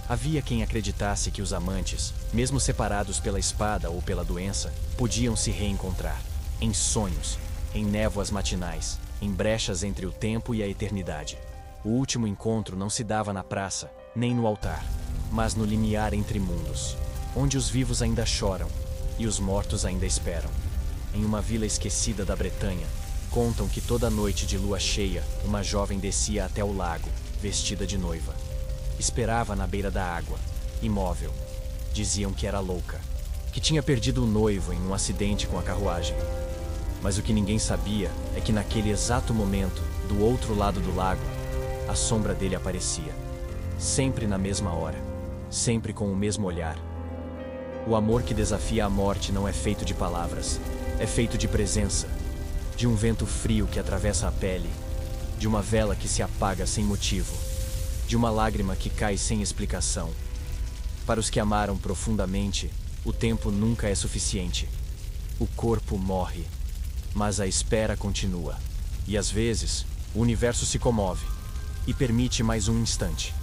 Havia quem acreditasse que os amantes, mesmo separados pela espada ou pela doença, podiam se reencontrar, em sonhos, em névoas matinais, em brechas entre o tempo e a eternidade. O último encontro não se dava na praça, nem no altar, mas no limiar entre mundos, onde os vivos ainda choram e os mortos ainda esperam. Em uma vila esquecida da Bretanha, contam que toda noite de lua cheia, uma jovem descia até o lago, vestida de noiva. Esperava na beira da água, imóvel. Diziam que era louca, que tinha perdido o noivo em um acidente com a carruagem. Mas o que ninguém sabia é que naquele exato momento, do outro lado do lago, a sombra dele aparecia. Sempre na mesma hora, sempre com o mesmo olhar. O amor que desafia a morte não é feito de palavras, é feito de presença, de um vento frio que atravessa a pele, de uma vela que se apaga sem motivo, de uma lágrima que cai sem explicação. Para os que amaram profundamente, o tempo nunca é suficiente. O corpo morre, mas a espera continua. E às vezes, o universo se comove e permite mais um instante.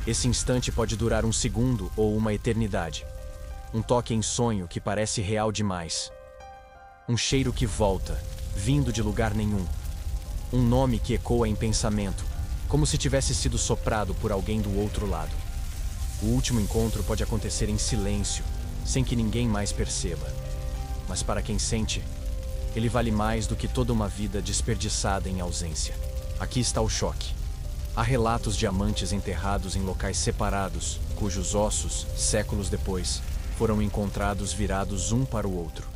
Esse instante pode durar um segundo ou uma eternidade. Um toque em sonho que parece real demais. Um cheiro que volta, vindo de lugar nenhum. Um nome que ecoa em pensamento, como se tivesse sido soprado por alguém do outro lado. O último encontro pode acontecer em silêncio, sem que ninguém mais perceba. Mas para quem sente, ele vale mais do que toda uma vida desperdiçada em ausência. Aqui está o choque. Há relatos de amantes enterrados em locais separados, cujos ossos, séculos depois, foram encontrados virados um para o outro,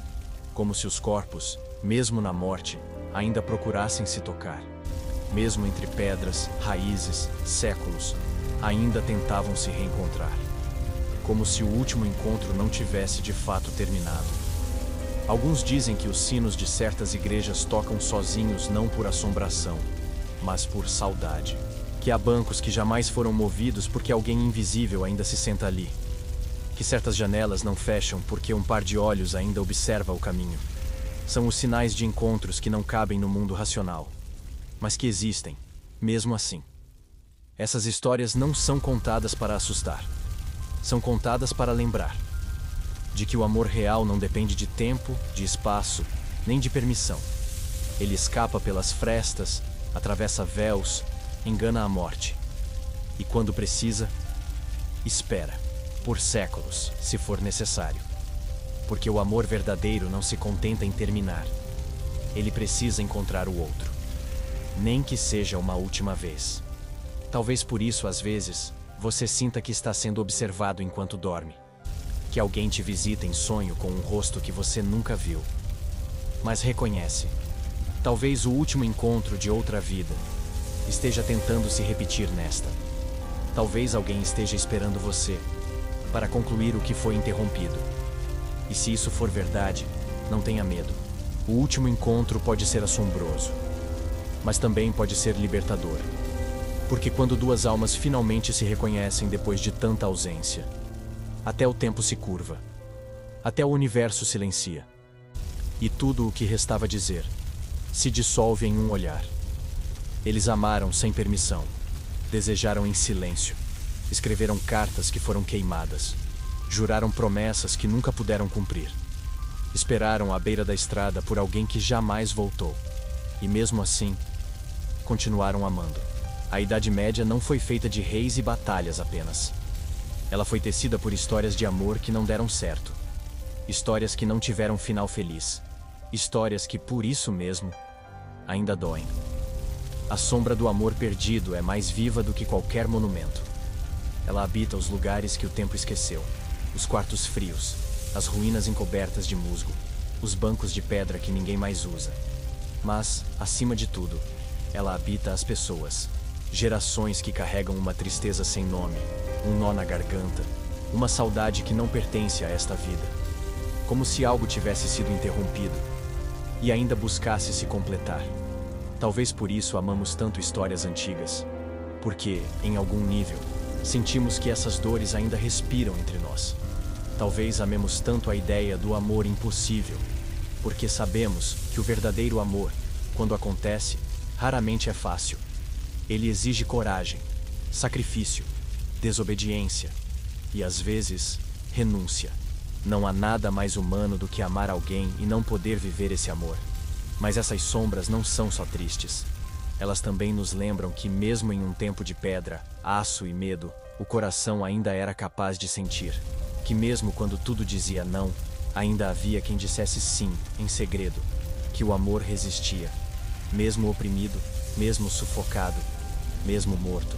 como se os corpos, mesmo na morte, ainda procurassem se tocar. Mesmo entre pedras, raízes, séculos, ainda tentavam se reencontrar. Como se o último encontro não tivesse de fato terminado. Alguns dizem que os sinos de certas igrejas tocam sozinhos não por assombração, mas por saudade. Que há bancos que jamais foram movidos porque alguém invisível ainda se senta ali. Que certas janelas não fecham porque um par de olhos ainda observa o caminho. São os sinais de encontros que não cabem no mundo racional, mas que existem, mesmo assim. Essas histórias não são contadas para assustar. São contadas para lembrar de que o amor real não depende de tempo, de espaço, nem de permissão. Ele escapa pelas frestas, atravessa véus, engana a morte. E quando precisa, espera, por séculos, se for necessário. Porque o amor verdadeiro não se contenta em terminar. Ele precisa encontrar o outro. Nem que seja uma última vez. Talvez por isso, às vezes, você sinta que está sendo observado enquanto dorme. Que alguém te visita em sonho com um rosto que você nunca viu. Mas reconhece. Talvez o último encontro de outra vida esteja tentando se repetir nesta. Talvez alguém esteja esperando você para concluir o que foi interrompido. E se isso for verdade, não tenha medo. O último encontro pode ser assombroso, mas também pode ser libertador. Porque quando duas almas finalmente se reconhecem depois de tanta ausência, até o tempo se curva, até o universo silencia. E tudo o que restava dizer se dissolve em um olhar. Eles amaram sem permissão, desejaram em silêncio, escreveram cartas que foram queimadas, juraram promessas que nunca puderam cumprir. Esperaram à beira da estrada por alguém que jamais voltou. E mesmo assim, continuaram amando. A Idade Média não foi feita de reis e batalhas apenas. Ela foi tecida por histórias de amor que não deram certo. Histórias que não tiveram final feliz. Histórias que, por isso mesmo, ainda doem. A sombra do amor perdido é mais viva do que qualquer monumento. Ela habita os lugares que o tempo esqueceu. Os quartos frios, as ruínas encobertas de musgo, os bancos de pedra que ninguém mais usa. Mas, acima de tudo, ela habita as pessoas. Gerações que carregam uma tristeza sem nome, um nó na garganta, uma saudade que não pertence a esta vida. Como se algo tivesse sido interrompido e ainda buscasse se completar. Talvez por isso amamos tanto histórias antigas. Porque, em algum nível, sentimos que essas dores ainda respiram entre nós. Talvez amemos tanto a ideia do amor impossível, porque sabemos que o verdadeiro amor, quando acontece, raramente é fácil. Ele exige coragem, sacrifício, desobediência e, às vezes, renúncia. Não há nada mais humano do que amar alguém e não poder viver esse amor. Mas essas sombras não são só tristes. Elas também nos lembram que, mesmo em um tempo de pedra, aço e medo, o coração ainda era capaz de sentir. Que mesmo quando tudo dizia não, ainda havia quem dissesse sim, em segredo. Que o amor resistia. Mesmo oprimido, mesmo sufocado, mesmo morto.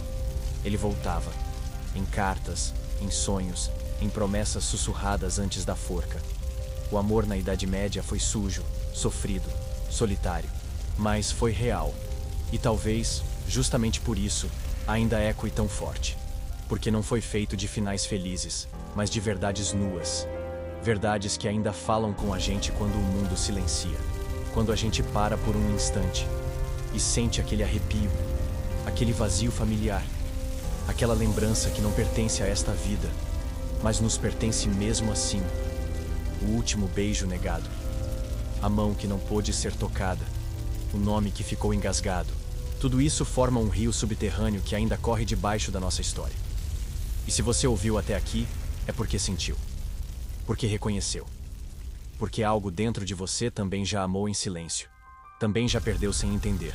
Ele voltava. Em cartas, em sonhos, em promessas sussurradas antes da forca. O amor na Idade Média foi sujo, sofrido, solitário. Mas foi real. E talvez, justamente por isso, ainda ecoe tão forte. Porque não foi feito de finais felizes, mas de verdades nuas. Verdades que ainda falam com a gente quando o mundo silencia. Quando a gente para por um instante e sente aquele arrepio, aquele vazio familiar, aquela lembrança que não pertence a esta vida, mas nos pertence mesmo assim. O último beijo negado, a mão que não pôde ser tocada, o nome que ficou engasgado. Tudo isso forma um rio subterrâneo que ainda corre debaixo da nossa história. E se você ouviu até aqui, é porque sentiu. Porque reconheceu. Porque algo dentro de você também já amou em silêncio. Também já perdeu sem entender.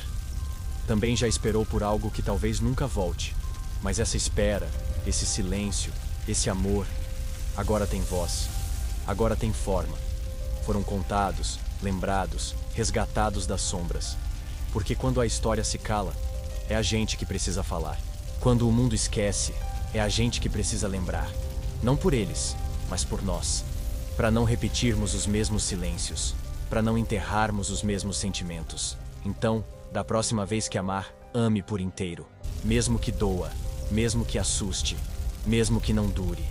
Também já esperou por algo que talvez nunca volte. Mas essa espera, esse silêncio, Esse amor agora tem voz, agora tem forma. Foram contados, lembrados, resgatados das sombras. Porque quando a história se cala, é a gente que precisa falar. Quando o mundo esquece, é a gente que precisa lembrar. Não por eles, mas por nós. Para não repetirmos os mesmos silêncios. Para não enterrarmos os mesmos sentimentos. Então, da próxima vez que amar, ame por inteiro. Mesmo que doa, mesmo que assuste, mesmo que não dure.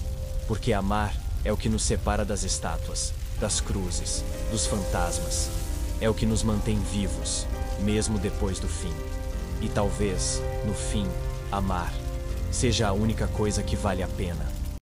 Porque amar é o que nos separa das estátuas, das cruzes, dos fantasmas. É o que nos mantém vivos, mesmo depois do fim. E talvez, no fim, amar seja a única coisa que vale a pena.